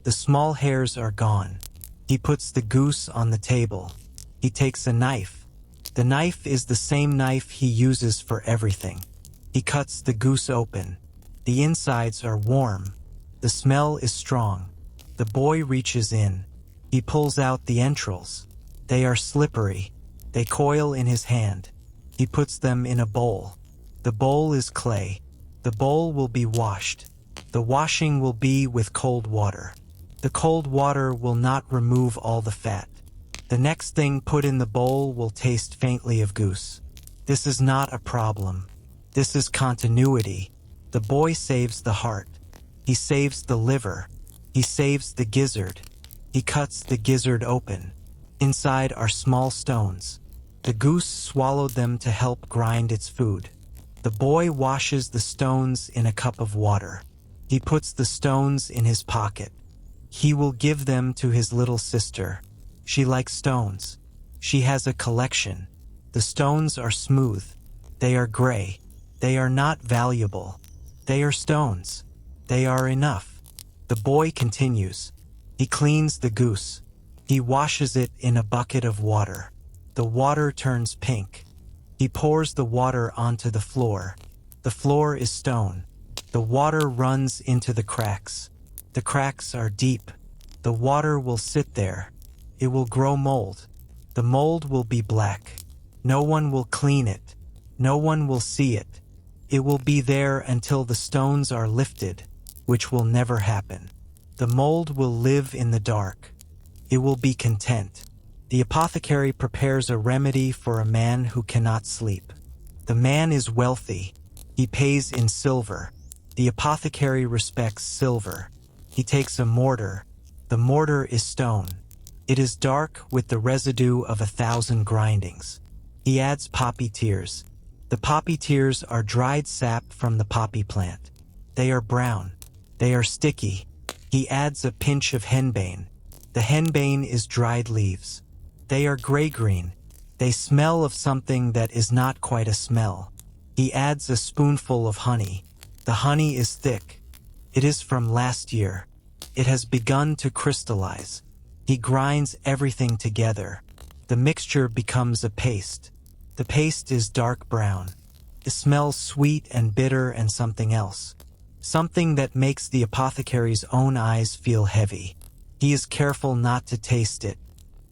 The small hairs are gone. He puts the goose on the table. He takes a knife. The knife is the same knife he uses for everything. He cuts the goose open. The insides are warm. The smell is strong. The boy reaches in. He pulls out the entrails. They are slippery. They coil in his hand. He puts them in a bowl. The bowl is clay. The bowl will be washed. The washing will be with cold water. The cold water will not remove all the fat. The next thing put in the bowl will taste faintly of goose. This is not a problem. This is continuity. The boy saves the heart. He saves the liver. He saves the gizzard. He cuts the gizzard open. Inside are small stones. The goose swallowed them to help grind its food. The boy washes the stones in a cup of water. He puts the stones in his pocket. He will give them to his little sister. She likes stones. She has a collection. The stones are smooth. They are gray. They are not valuable. They are stones. They are enough. The boy continues. He cleans the goose. He washes it in a bucket of water. The water turns pink. He pours the water onto the floor. The floor is stone. The water runs into the cracks. The cracks are deep. The water will sit there. It will grow mold. The mold will be black. No one will clean it. No one will see it. It will be there until the stones are lifted, which will never happen. The mold will live in the dark. It will be content. The apothecary prepares a remedy for a man who cannot sleep. The man is wealthy. He pays in silver. The apothecary respects silver. He takes a mortar. The mortar is stone. It is dark with the residue of 1,000 grindings. He adds poppy tears. The poppy tears are dried sap from the poppy plant. They are brown. They are sticky. He adds a pinch of henbane. The henbane is dried leaves. They are gray-green. They smell of something that is not quite a smell. He adds a spoonful of honey. The honey is thick. It is from last year. It has begun to crystallize. He grinds everything together. The mixture becomes a paste. The paste is dark brown. It smells sweet and bitter and something else. Something that makes the apothecary's own eyes feel heavy. He is careful not to taste it.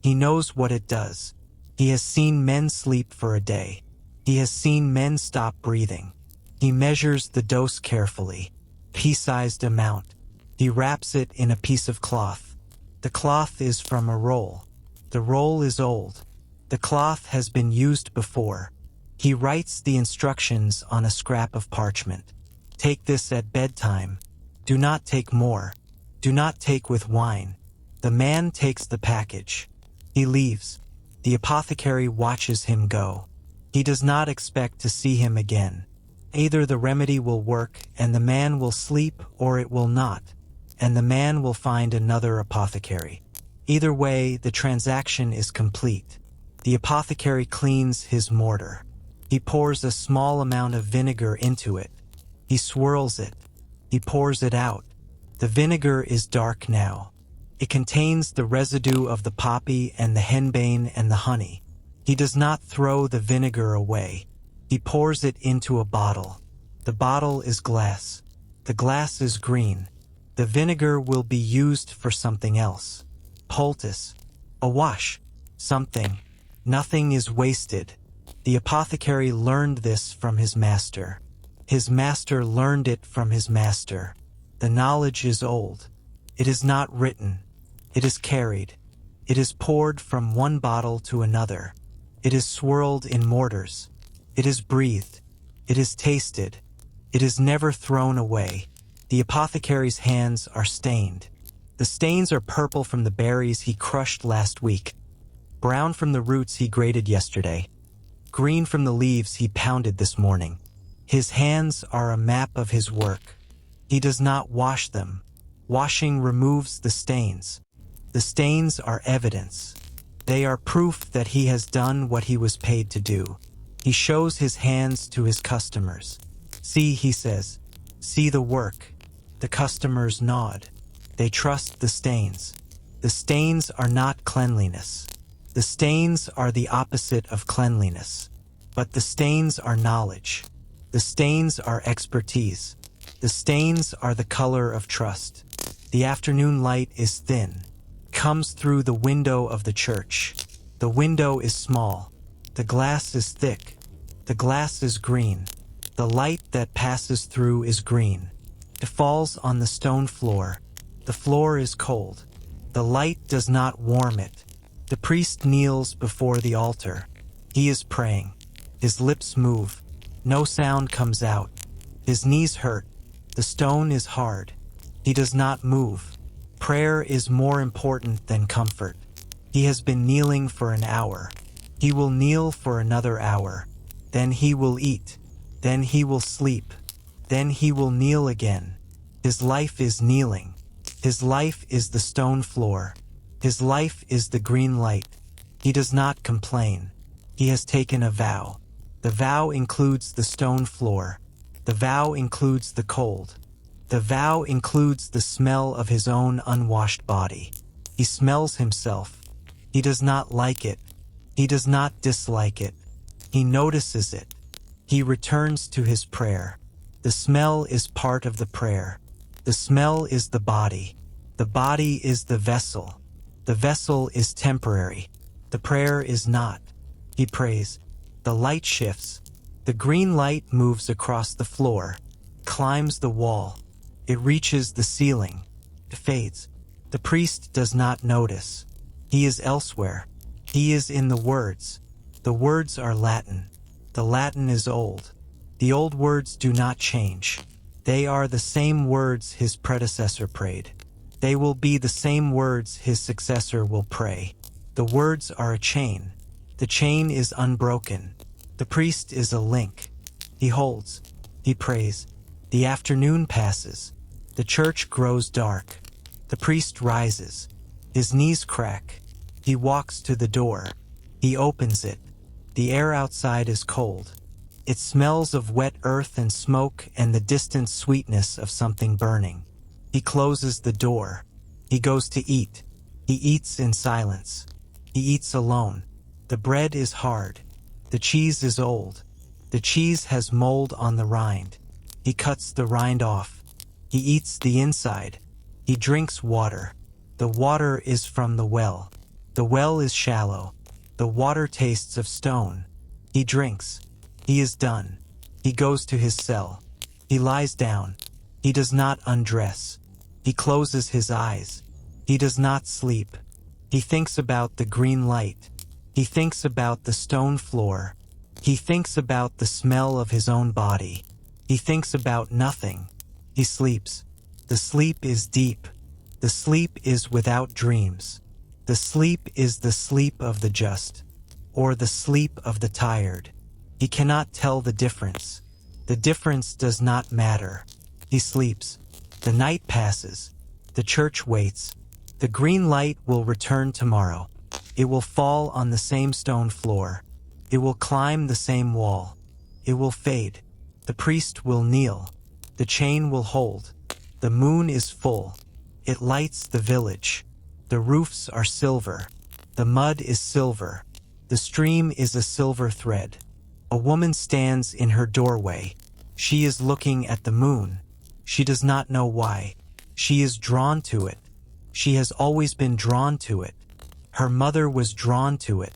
He knows what it does. He has seen men sleep for a day. He has seen men stop breathing. He measures the dose carefully. Pea-sized amount. He wraps it in a piece of cloth. The cloth is from a roll. The roll is old. The cloth has been used before. He writes the instructions on a scrap of parchment. Take this at bedtime. Do not take more. Do not take with wine. The man takes the package. He leaves. The apothecary watches him go. He does not expect to see him again. Either the remedy will work and the man will sleep, or it will not, and the man will find another apothecary. Either way, the transaction is complete. The apothecary cleans his mortar. He pours a small amount of vinegar into it. He swirls it. He pours it out. The vinegar is dark now. It contains the residue of the poppy and the henbane and the honey. He does not throw the vinegar away. He pours it into a bottle. The bottle is glass. The glass is green. The vinegar will be used for something else. Poultice. A wash. Something. Nothing is wasted. The apothecary learned this from his master. His master learned it from his master. The knowledge is old. It is not written. It is carried. It is poured from one bottle to another. It is swirled in mortars. It is breathed. It is tasted. It is never thrown away. The apothecary's hands are stained. The stains are purple from the berries he crushed last week, brown from the roots he grated yesterday, green from the leaves he pounded this morning. His hands are a map of his work. He does not wash them. Washing removes the stains. The stains are evidence. They are proof that he has done what he was paid to do. He shows his hands to his customers. See, he says, see the work. The customers nod. They trust the stains. The stains are not cleanliness. The stains are the opposite of cleanliness. But the stains are knowledge. The stains are expertise. The stains are the color of trust. The afternoon light is thin, comes through the window of the church. The window is small. The glass is thick. The glass is green. The light that passes through is green. It falls on the stone floor. The floor is cold. The light does not warm it. The priest kneels before the altar. He is praying. His lips move. No sound comes out. His knees hurt. The stone is hard. He does not move. Prayer is more important than comfort. He has been kneeling for an hour. He will kneel for another hour. Then he will eat. Then he will sleep. Then he will kneel again. His life is kneeling. His life is the stone floor. His life is the green light. He does not complain. He has taken a vow. The vow includes the stone floor. The vow includes the cold. The vow includes the smell of his own unwashed body. He smells himself. He does not like it. He does not dislike it. He notices it. He returns to his prayer. The smell is part of the prayer. The smell is the body. The body is the vessel. The vessel is temporary. The prayer is not. He prays. The light shifts. The green light moves across the floor, climbs the wall. It reaches the ceiling. It fades. The priest does not notice. He is elsewhere. He is in the words. The words are Latin. The Latin is old. The old words do not change. They are the same words his predecessor prayed. They will be the same words his successor will pray. The words are a chain. The chain is unbroken. The priest is a link. He holds. He prays. The afternoon passes. The church grows dark. The priest rises. His knees crack. He walks to the door. He opens it. The air outside is cold. It smells of wet earth and smoke and the distant sweetness of something burning. He closes the door. He goes to eat. He eats in silence. He eats alone. The bread is hard. The cheese is old. The cheese has mold on the rind. He cuts the rind off. He eats the inside. He drinks water. The water is from the well. The well is shallow. The water tastes of stone. He drinks. He is done. He goes to his cell. He lies down. He does not undress. He closes his eyes. He does not sleep. He thinks about the green light. He thinks about the stone floor. He thinks about the smell of his own body. He thinks about nothing. He sleeps. The sleep is deep. The sleep is without dreams. The sleep is the sleep of the just, or the sleep of the tired. He cannot tell the difference. The difference does not matter. He sleeps. The night passes. The church waits. The green light will return tomorrow. It will fall on the same stone floor. It will climb the same wall. It will fade. The priest will kneel. The chain will hold. The moon is full. It lights the village. The roofs are silver. The mud is silver. The stream is a silver thread. A woman stands in her doorway. She is looking at the moon. She does not know why. She is drawn to it. She has always been drawn to it. Her mother was drawn to it.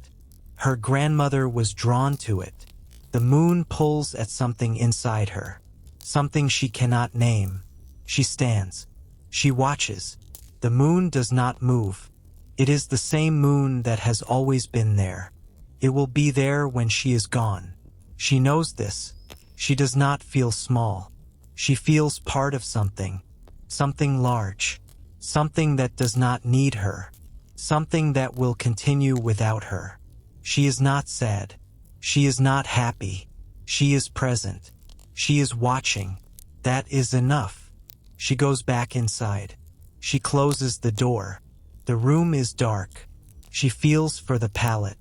Her grandmother was drawn to it. The moon pulls at something inside her. Something she cannot name. She stands. She watches. The moon does not move. It is the same moon that has always been there. It will be there when she is gone. She knows this. She does not feel small. She feels part of something. Something large. Something that does not need her. Something that will continue without her. She is not sad. She is not happy. She is present. She is watching. That is enough. She goes back inside. She closes the door. The room is dark. She feels for the pallet.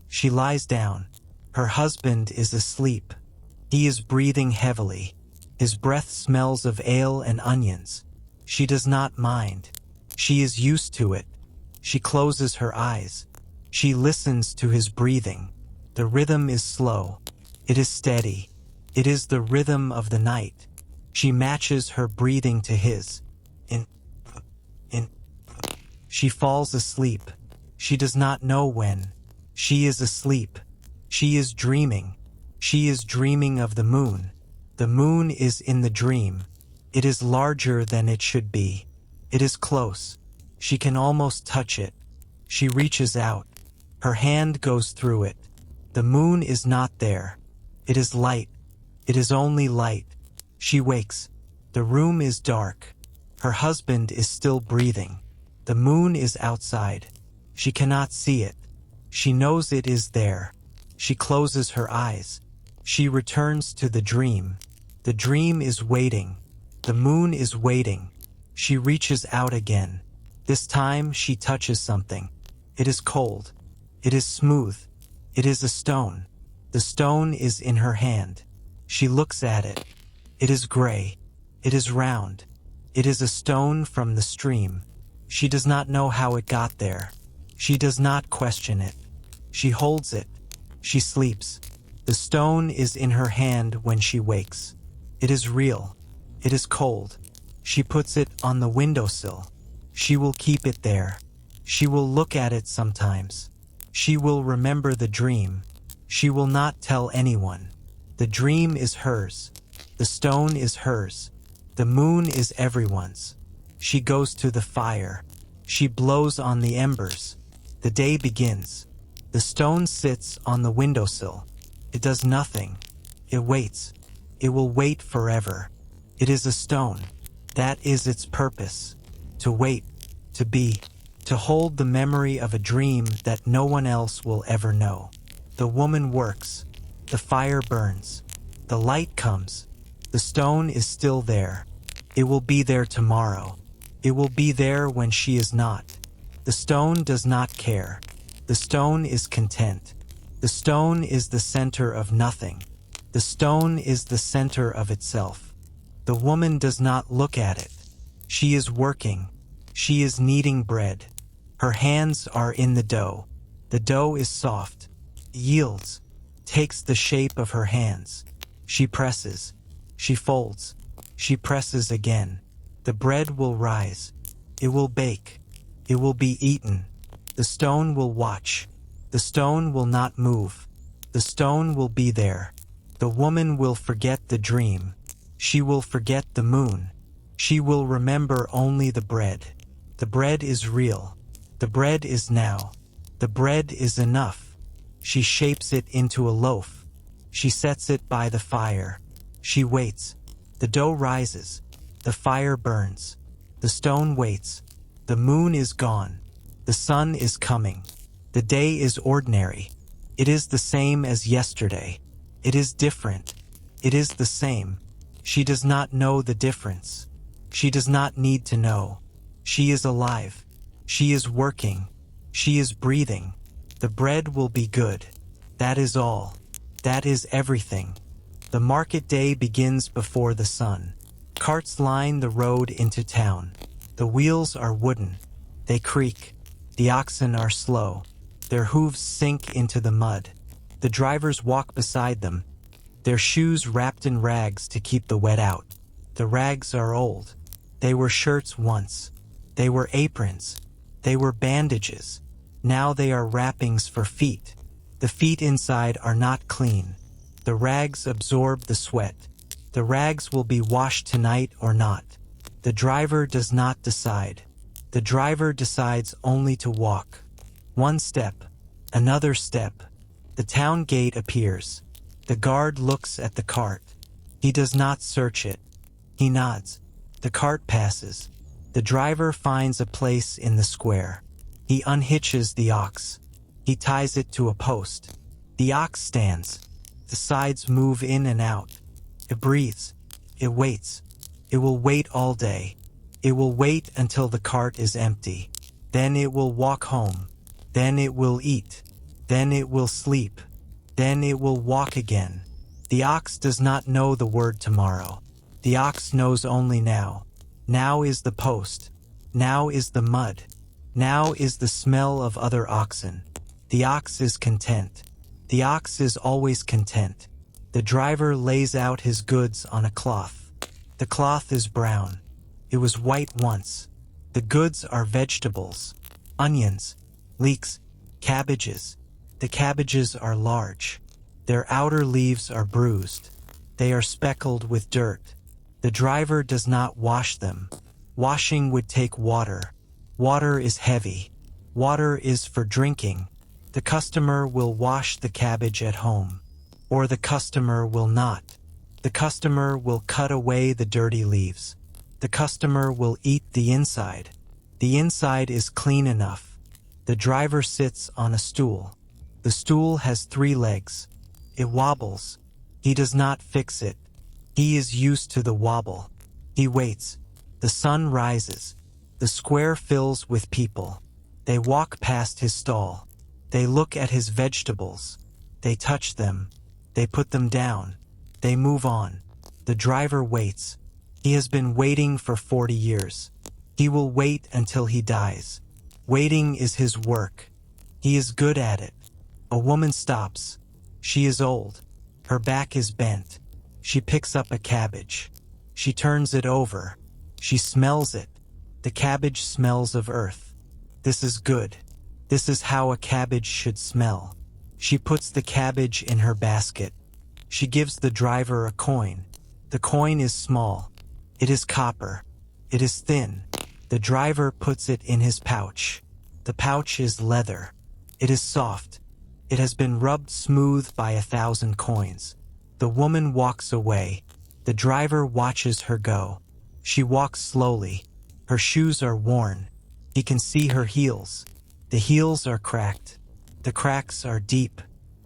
She lies down. Her husband is asleep. He is breathing heavily. His breath smells of ale and onions. She does not mind. She is used to it. She closes her eyes. She listens to his breathing. The rhythm is slow. It is steady. It is the rhythm of the night. She matches her breathing to his. She falls asleep. She does not know when. She is asleep. She is dreaming. She is dreaming of the moon. The moon is in the dream. It is larger than it should be. It is close. She can almost touch it. She reaches out. Her hand goes through it. The moon is not there. It is light. It is only light. She wakes. The room is dark. Her husband is still breathing. The moon is outside. She cannot see it. She knows it is there. She closes her eyes. She returns to the dream. The dream is waiting. The moon is waiting. She reaches out again. This time she touches something. It is cold. It is smooth. It is a stone. The stone is in her hand. She looks at it. It is gray. It is round. It is a stone from the stream. She does not know how it got there. She does not question it. She holds it. She sleeps. The stone is in her hand when she wakes. It is real. It is cold. She puts it on the windowsill. She will keep it there. She will look at it sometimes. She will remember the dream. She will not tell anyone. The dream is hers. The stone is hers. The moon is everyone's. She goes to the fire. She blows on the embers. The day begins. The stone sits on the windowsill. It does nothing. It waits. It will wait forever. It is a stone. That is its purpose. To wait, to be, to hold the memory of a dream that no one else will ever know. The woman works. The fire burns. The light comes. The stone is still there. It will be there tomorrow. It will be there when she is not. The stone does not care. The stone is content. The stone is the center of nothing. The stone is the center of itself. The woman does not look at it. She is working. She is kneading bread. Her hands are in the dough. The dough is soft, yields, takes the shape of her hands. She presses. She folds. She presses again. The bread will rise. It will bake. It will be eaten. The stone will watch. The stone will not move. The stone will be there. The woman will forget the dream. She will forget the moon. She will remember only the bread. The bread is real. The bread is now. The bread is enough. She shapes it into a loaf. She sets it by the fire. She waits. The dough rises. The fire burns. The stone waits. The moon is gone. The sun is coming. The day is ordinary. It is the same as yesterday. It is different. It is the same. She does not know the difference. She does not need to know. She is alive. She is working. She is breathing. The bread will be good. That is all. That is everything. The market day begins before the sun. Carts line the road into town. The wheels are wooden. They creak. The oxen are slow. Their hooves sink into the mud. The drivers walk beside them, their shoes wrapped in rags to keep the wet out. The rags are old. They were shirts once. They were aprons. They were bandages. Now they are wrappings for feet. The feet inside are not clean. The rags absorb the sweat. The rags will be washed tonight or not. The driver does not decide. The driver decides only to walk. One step, another step. The town gate appears. The guard looks at the cart. He does not search it. He nods. The cart passes. The driver finds a place in the square. He unhitches the ox. He ties it to a post. The ox stands. The sides move in and out. It breathes. It waits. It will wait all day. It will wait until the cart is empty. Then it will walk home. Then it will eat. Then it will sleep. Then it will walk again. The ox does not know the word tomorrow. The ox knows only now. Now is the post. Now is the mud. Now is the smell of other oxen. The ox is content. The ox is always content. The driver lays out his goods on a cloth. The cloth is brown. It was white once. The goods are vegetables, onions, leeks, cabbages. The cabbages are large. Their outer leaves are bruised. They are speckled with dirt. The driver does not wash them. Washing would take water. Water is heavy. Water is for drinking. The customer will wash the cabbage at home. Or the customer will not. The customer will cut away the dirty leaves. The customer will eat the inside. The inside is clean enough. The driver sits on a stool. The stool has 3 legs. It wobbles. He does not fix it. He is used to the wobble. He waits. The sun rises. The square fills with people. They walk past his stall. They look at his vegetables. They touch them. They put them down. They move on. The driver waits. He has been waiting for 40 years. He will wait until he dies. Waiting is his work. He is good at it. A woman stops. She is old. Her back is bent. She picks up a cabbage. She turns it over. She smells it. The cabbage smells of earth. This is good. This is how a cabbage should smell. She puts the cabbage in her basket. She gives the driver a coin. The coin is small. It is copper. It is thin. The driver puts it in his pouch. The pouch is leather. It is soft. It has been rubbed smooth by 1,000 coins. The woman walks away. The driver watches her go. She walks slowly. Her shoes are worn. He can see her heels. The heels are cracked. The cracks are deep.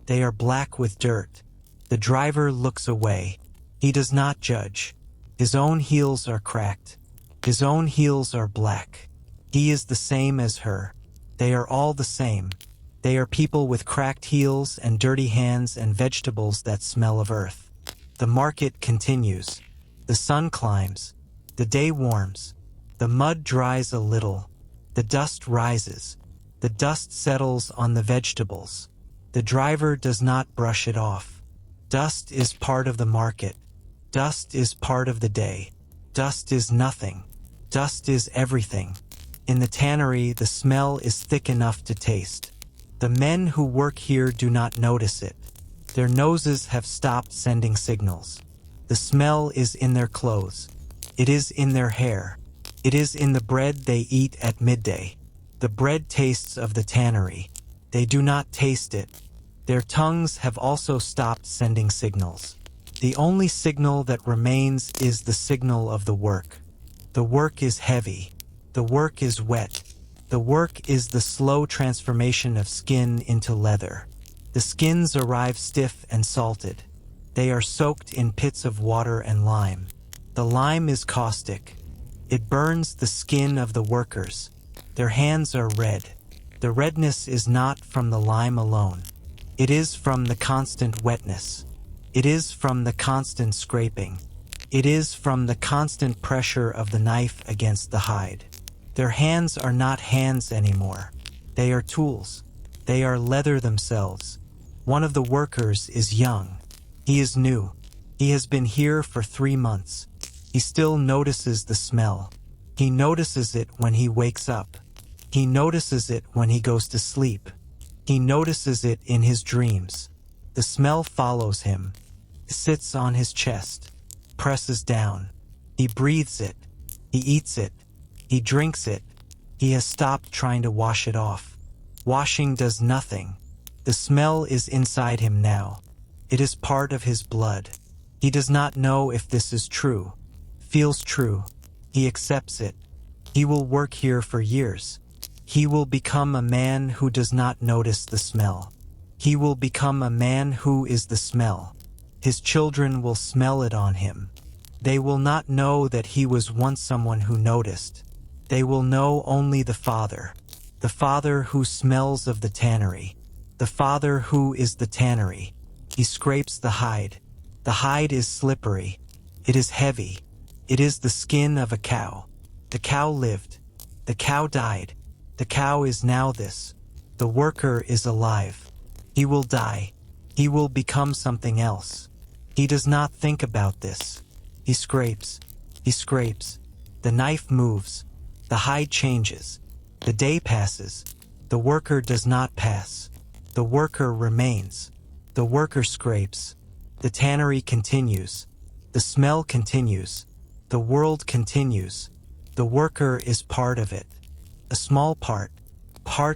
They are black with dirt. The driver looks away. He does not judge. His own heels are cracked. His own heels are black. He is the same as her. They are all the same. They are people with cracked heels and dirty hands and vegetables that smell of earth. The market continues. The sun climbs. The day warms. The mud dries a little. The dust rises. The dust settles on the vegetables. The driver does not brush it off. Dust is part of the market. Dust is part of the day. Dust is nothing. Dust is everything. In the tannery, the smell is thick enough to taste. The men who work here do not notice it. Their noses have stopped sending signals. The smell is in their clothes. It is in their hair. It is in the bread they eat at midday. The bread tastes of the tannery. They do not taste it. Their tongues have also stopped sending signals. The only signal that remains is the signal of the work. The work is heavy. The work is wet. The work is the slow transformation of skin into leather. The skins arrive stiff and salted. They are soaked in pits of water and lime. The lime is caustic. It burns the skin of the workers. Their hands are red. The redness is not from the lime alone. It is from the constant wetness. It is from the constant scraping. It is from the constant pressure of the knife against the hide. Their hands are not hands anymore. They are tools. They are leather themselves. One of the workers is young. He is new. He has been here for 3 months. He still notices the smell. He notices it when he wakes up. He notices it when he goes to sleep. He notices it in his dreams. The smell follows him. It sits on his chest, presses down. He breathes it. He eats it. He drinks it. He has stopped trying to wash it off. Washing does nothing. The smell is inside him now. It is part of his blood. He does not know if this is true. Feels true. He accepts it. He will work here for years. He will become a man who does not notice the smell. He will become a man who is the smell. His children will smell it on him. They will not know that he was once someone who noticed. They will know only the father who smells of the tannery, the father who is the tannery. He scrapes the hide. The hide is slippery. It is heavy. It is the skin of a cow. The cow lived. The cow died. The cow is now this. The worker is alive. He will die. He will become something else. He does not think about this. He scrapes. He scrapes. The knife moves. The hide changes. The day passes. The worker does not pass. The worker remains. The worker scrapes. The tannery continues. The smell continues. The world continues. The worker is part of it. A small part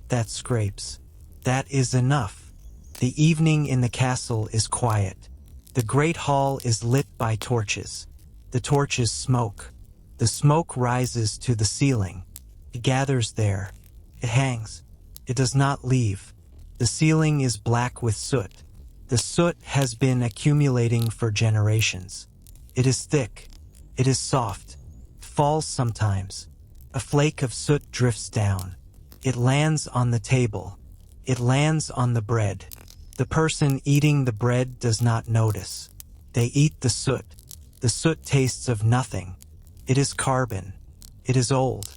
that scrapes. That is enough. The evening in the castle is quiet. The great hall is lit by torches. The torches smoke. The smoke rises to the ceiling. It gathers there. It hangs. It does not leave. The ceiling is black with soot. The soot has been accumulating for generations. It is thick. It is soft. It falls sometimes. A flake of soot drifts down. It lands on the table. It lands on the bread. The person eating the bread does not notice. They eat the soot. The soot tastes of nothing. It is carbon. It is old.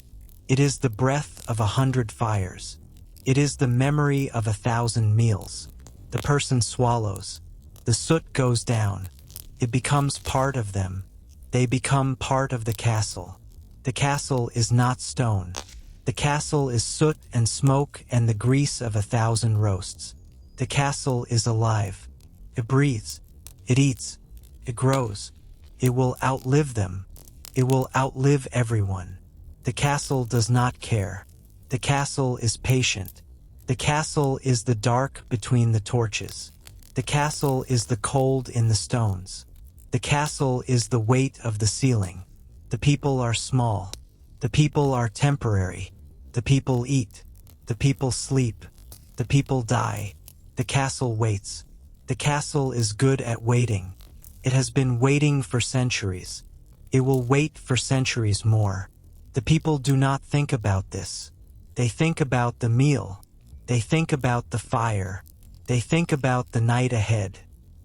It is the breath of 100 fires. It is the memory of 1,000 meals. The person swallows. The soot goes down. It becomes part of them. They become part of the castle. The castle is not stone. The castle is soot and smoke and the grease of 1,000 roasts. The castle is alive. It breathes. It eats. It grows. It will outlive them. It will outlive everyone. The castle does not care. The castle is patient. The castle is the dark between the torches. The castle is the cold in the stones. The castle is the weight of the ceiling. The people are small. The people are temporary. The people eat. The people sleep. The people die. The castle waits. The castle is good at waiting. It has been waiting for centuries. It will wait for centuries more. The people do not think about this. They think about the meal. They think about the fire. They think about the night ahead.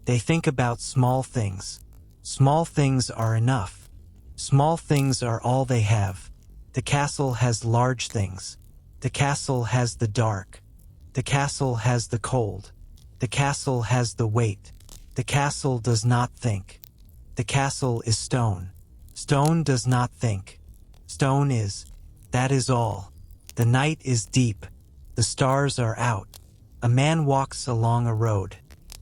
They think about small things. Small things are enough. Small things are all they have. The castle has large things. The castle has the dark. The castle has the cold. The castle has the weight. The castle does not think. The castle is stone. Stone does not think. Stone is. That is all. The night is deep. The stars are out. A man walks along a road.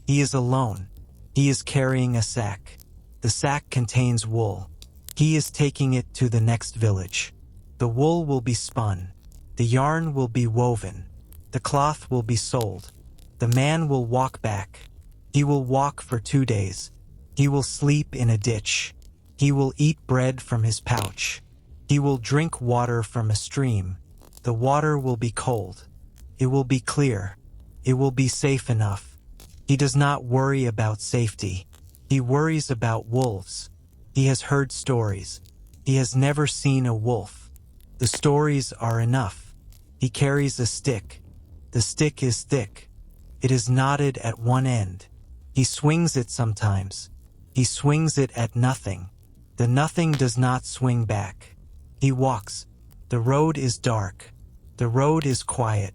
He is alone. He is carrying a sack. The sack contains wool. He is taking it to the next village. The wool will be spun. The yarn will be woven. The cloth will be sold. The man will walk back. He will walk for 2 days. He will sleep in a ditch. He will eat bread from his pouch. He will drink water from a stream. The water will be cold. It will be clear. It will be safe enough. He does not worry about safety. He worries about wolves. He has heard stories. He has never seen a wolf. The stories are enough. He carries a stick. The stick is thick. It is knotted at one end. He swings it sometimes. He swings it at nothing. The nothing does not swing back. He walks. The road is dark. The road is quiet.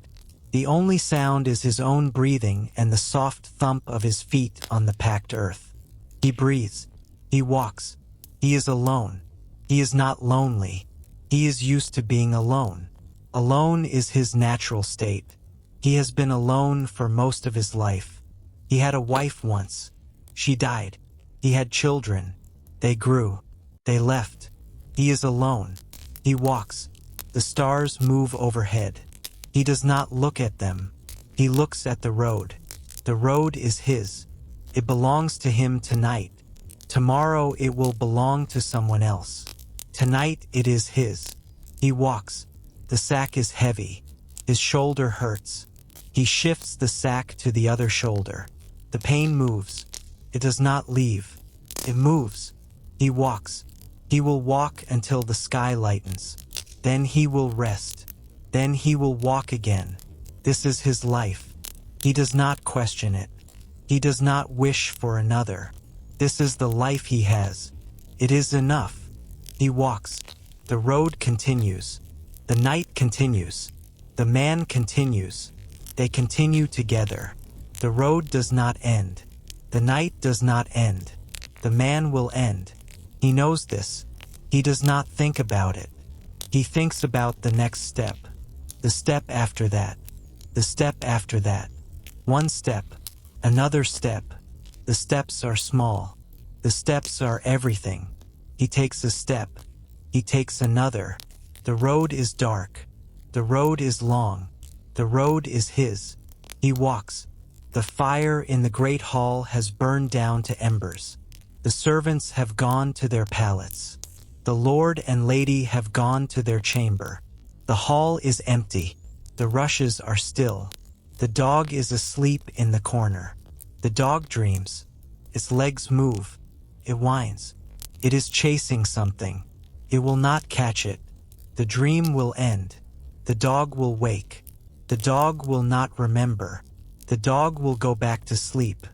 The only sound is his own breathing and the soft thump of his feet on the packed earth. He breathes. He walks. He is alone. He is not lonely. He is used to being alone. Alone is his natural state. He has been alone for most of his life. He had a wife once. She died. He had children. They grew. They left. He is alone. He walks. The stars move overhead. He does not look at them. He looks at the road. The road is his. It belongs to him tonight. Tomorrow it will belong to someone else. Tonight it is his. He walks. The sack is heavy. His shoulder hurts. He shifts the sack to the other shoulder. The pain moves. It does not leave. It moves. He walks. He will walk until the sky lightens. Then he will rest. Then he will walk again. This is his life. He does not question it. He does not wish for another. This is the life he has. It is enough. He walks. The road continues. The night continues. The man continues. They continue together. The road does not end. The night does not end. The man will end. He knows this. He does not think about it. He thinks about the next step. The step after that. The step after that. One step. Another step. The steps are small. The steps are everything. He takes a step. He takes another. The road is dark. The road is long. The road is his. He walks. The fire in the great hall has burned down to embers. The servants have gone to their pallets. The lord and lady have gone to their chamber. The hall is empty. The rushes are still. The dog is asleep in the corner. The dog dreams. Its legs move. It whines. It is chasing something. It will not catch it. The dream will end. The dog will wake. The dog will not remember. The dog will go back to sleep.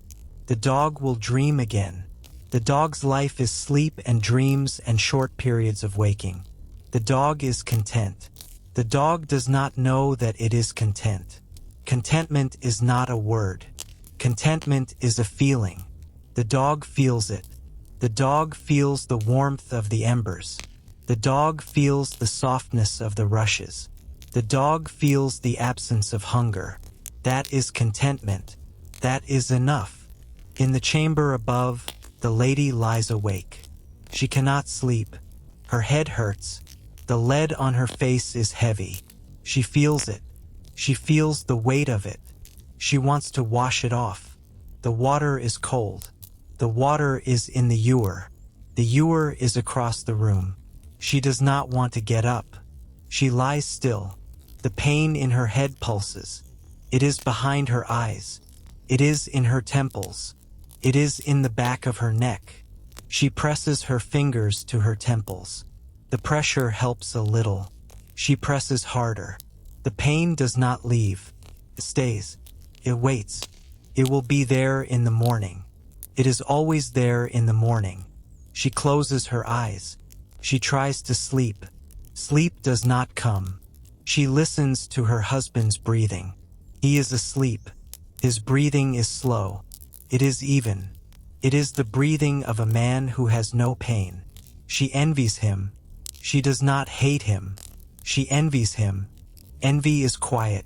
The dog will dream again. The dog's life is sleep and dreams and short periods of waking. The dog is content. The dog does not know that it is content. Contentment is not a word. Contentment is a feeling. The dog feels it. The dog feels the warmth of the embers. The dog feels the softness of the rushes. The dog feels the absence of hunger. That is contentment. That is enough. In the chamber above, the lady lies awake. She cannot sleep. Her head hurts. The lead on her face is heavy. She feels it. She feels the weight of it. She wants to wash it off. The water is cold. The water is in the ewer. The ewer is across the room. She does not want to get up. She lies still. The pain in her head pulses. It is behind her eyes. It is in her temples. It is in the back of her neck. She presses her fingers to her temples. The pressure helps a little. She presses harder. The pain does not leave. It stays. It waits. It will be there in the morning. It is always there in the morning. She closes her eyes. She tries to sleep. Sleep does not come. She listens to her husband's breathing. He is asleep. His breathing is slow. It is even. It is the breathing of a man who has no pain. She envies him. She does not hate him. She envies him. Envy is quiet.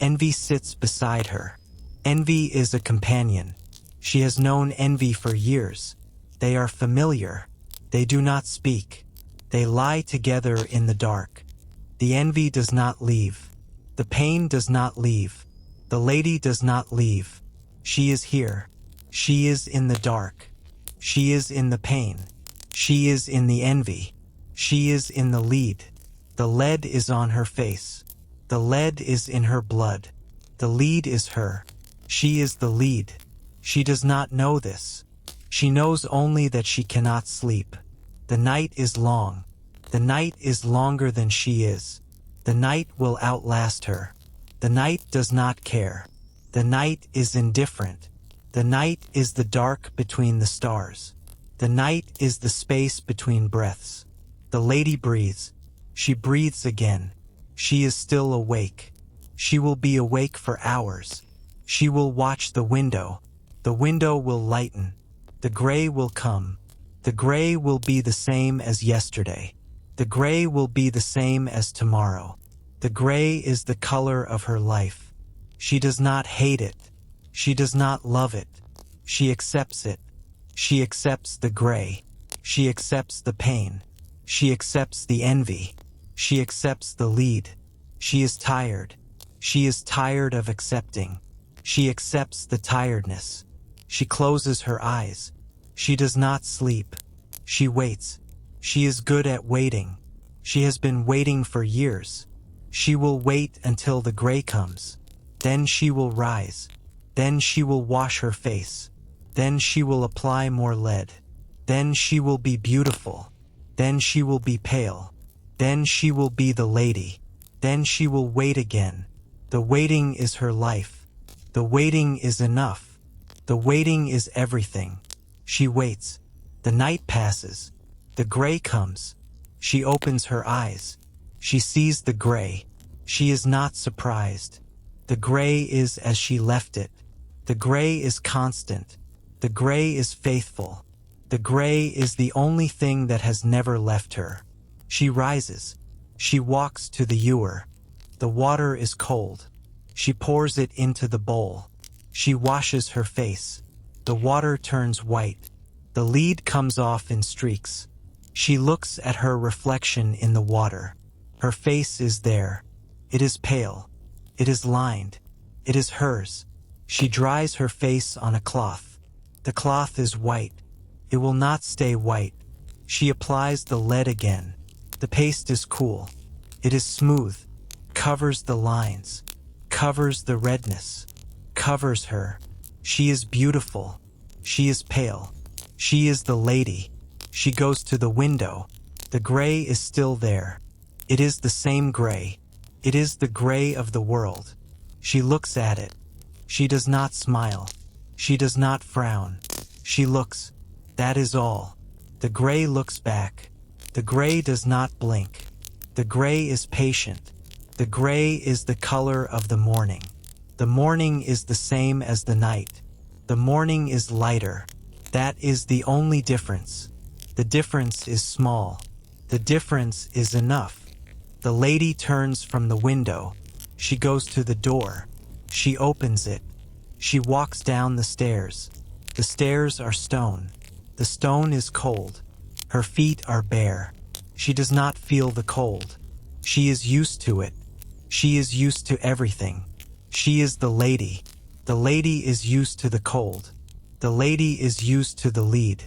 Envy sits beside her. Envy is a companion. She has known envy for years. They are familiar. They do not speak. They lie together in the dark. The envy does not leave. The pain does not leave. The lady does not leave. She is here. She is in the dark. She is in the pain. She is in the envy. She is in the lead. The lead is on her face. The lead is in her blood. The lead is her. She is the lead. She does not know this. She knows only that she cannot sleep. The night is long. The night is longer than she is. The night will outlast her. The night does not care. The night is indifferent. The night is the dark between the stars. The night is the space between breaths. The lady breathes. She breathes again. She is still awake. She will be awake for hours. She will watch the window. The window will lighten. The gray will come. The gray will be the same as yesterday. The gray will be the same as tomorrow. The gray is the color of her life. She does not hate it. She does not love it. She accepts it. She accepts the gray. She accepts the pain. She accepts the envy. She accepts the lead. She is tired. She is tired of accepting. She accepts the tiredness. She closes her eyes. She does not sleep. She waits. She is good at waiting. She has been waiting for years. She will wait until the gray comes. Then she will rise. Then she will wash her face. Then she will apply more lead. Then she will be beautiful. Then she will be pale. Then she will be the lady. Then she will wait again. The waiting is her life. The waiting is enough. The waiting is everything. She waits. The night passes. The gray comes. She opens her eyes. She sees the gray. She is not surprised. The gray is as she left it. The gray is constant. The gray is faithful. The gray is the only thing that has never left her. She rises. She walks to the ewer. The water is cold. She pours it into the bowl. She washes her face. The water turns white. The lead comes off in streaks. She looks at her reflection in the water. Her face is there. It is pale. It is lined. It is hers. She dries her face on a cloth. The cloth is white. It will not stay white. She applies the lead again. The paste is cool. It is smooth. Covers the lines. Covers the redness. Covers her. She is beautiful. She is pale. She is the lady. She goes to the window. The gray is still there. It is the same gray. It is the gray of the world. She looks at it. She does not smile. She does not frown. She looks. That is all. The gray looks back. The gray does not blink. The gray is patient. The gray is the color of the morning. The morning is the same as the night. The morning is lighter. That is the only difference. The difference is small. The difference is enough. The lady turns from the window. She goes to the door. She opens it. She walks down the stairs. The stairs are stone. The stone is cold. Her feet are bare. She does not feel the cold. She is used to it. She is used to everything. She is the lady. The lady is used to the cold. The lady is used to the lead.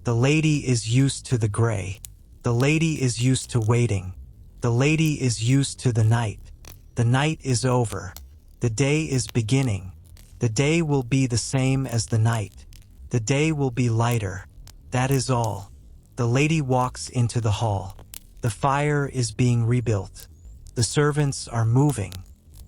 The lady is used to the gray. The lady is used to waiting. The lady is used to the night. The night is over. The day is beginning. The day will be the same as the night. The day will be lighter. That is all. The lady walks into the hall. The fire is being rebuilt. The servants are moving.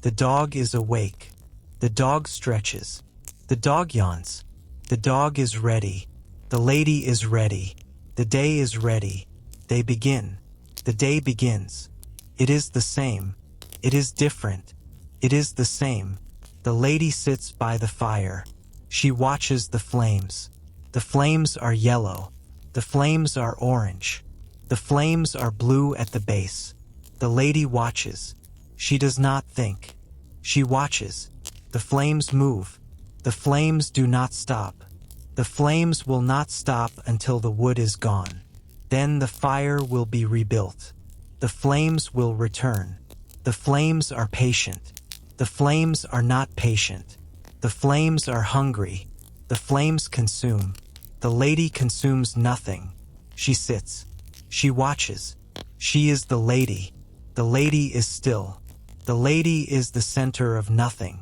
The dog is awake. The dog stretches. The dog yawns. The dog is ready. The lady is ready. The day is ready. They begin. The day begins. It is the same. It is different. It is the same. The lady sits by the fire. She watches the flames. The flames are yellow. The flames are orange. The flames are blue at the base. The lady watches. She does not think. She watches. The flames move. The flames do not stop. The flames will not stop until the wood is gone. Then the fire will be rebuilt. The flames will return. The flames are patient. The flames are not patient. The flames are hungry. The flames consume. The lady consumes nothing. She sits. She watches. She is the lady. The lady is still. The lady is the center of nothing.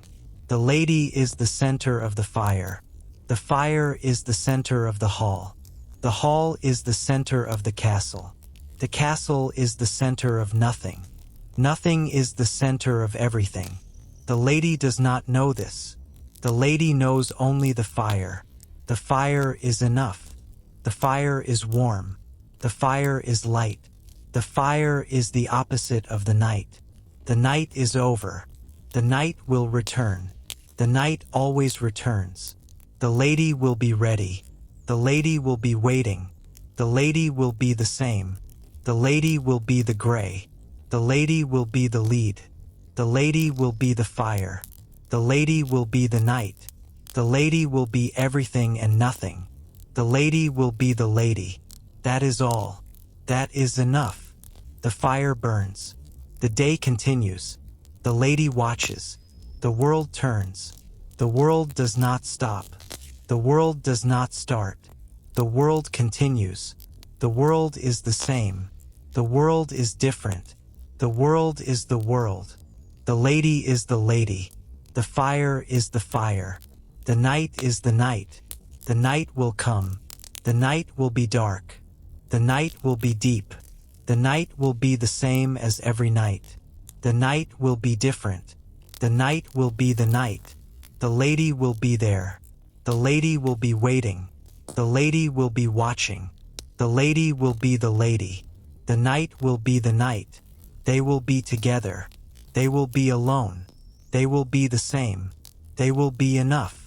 The lady is the center of the fire. The fire is the center of the hall. The hall is the center of the castle. The castle is the center of nothing. Nothing is the center of everything. The lady does not know this. The lady knows only the fire. The fire is enough. The fire is warm. The fire is light. The fire is the opposite of the night. The night is over. The night will return. The night always returns. The lady will be ready. The lady will be waiting. The lady will be the same. The lady will be the gray. The lady will be the lead. The lady will be the fire. The lady will be the night. The lady will be everything and nothing. The lady will be the lady. That is all. That is enough. The fire burns. The day continues. The lady watches. The world turns. The world does not stop. The world does not start. The world continues. The world is the same. The world is different. The world is the world. The lady is the lady. The fire is the fire. The night is the night. The night will come. The night will be dark. The night will be deep. The night will be the same as every night. The night will be different. The night will be the night. The lady will be there. The lady will be waiting. The lady will be watching. The lady will be the lady. The night will be the night. They will be together. They will be alone. They will be the same. They will be enough.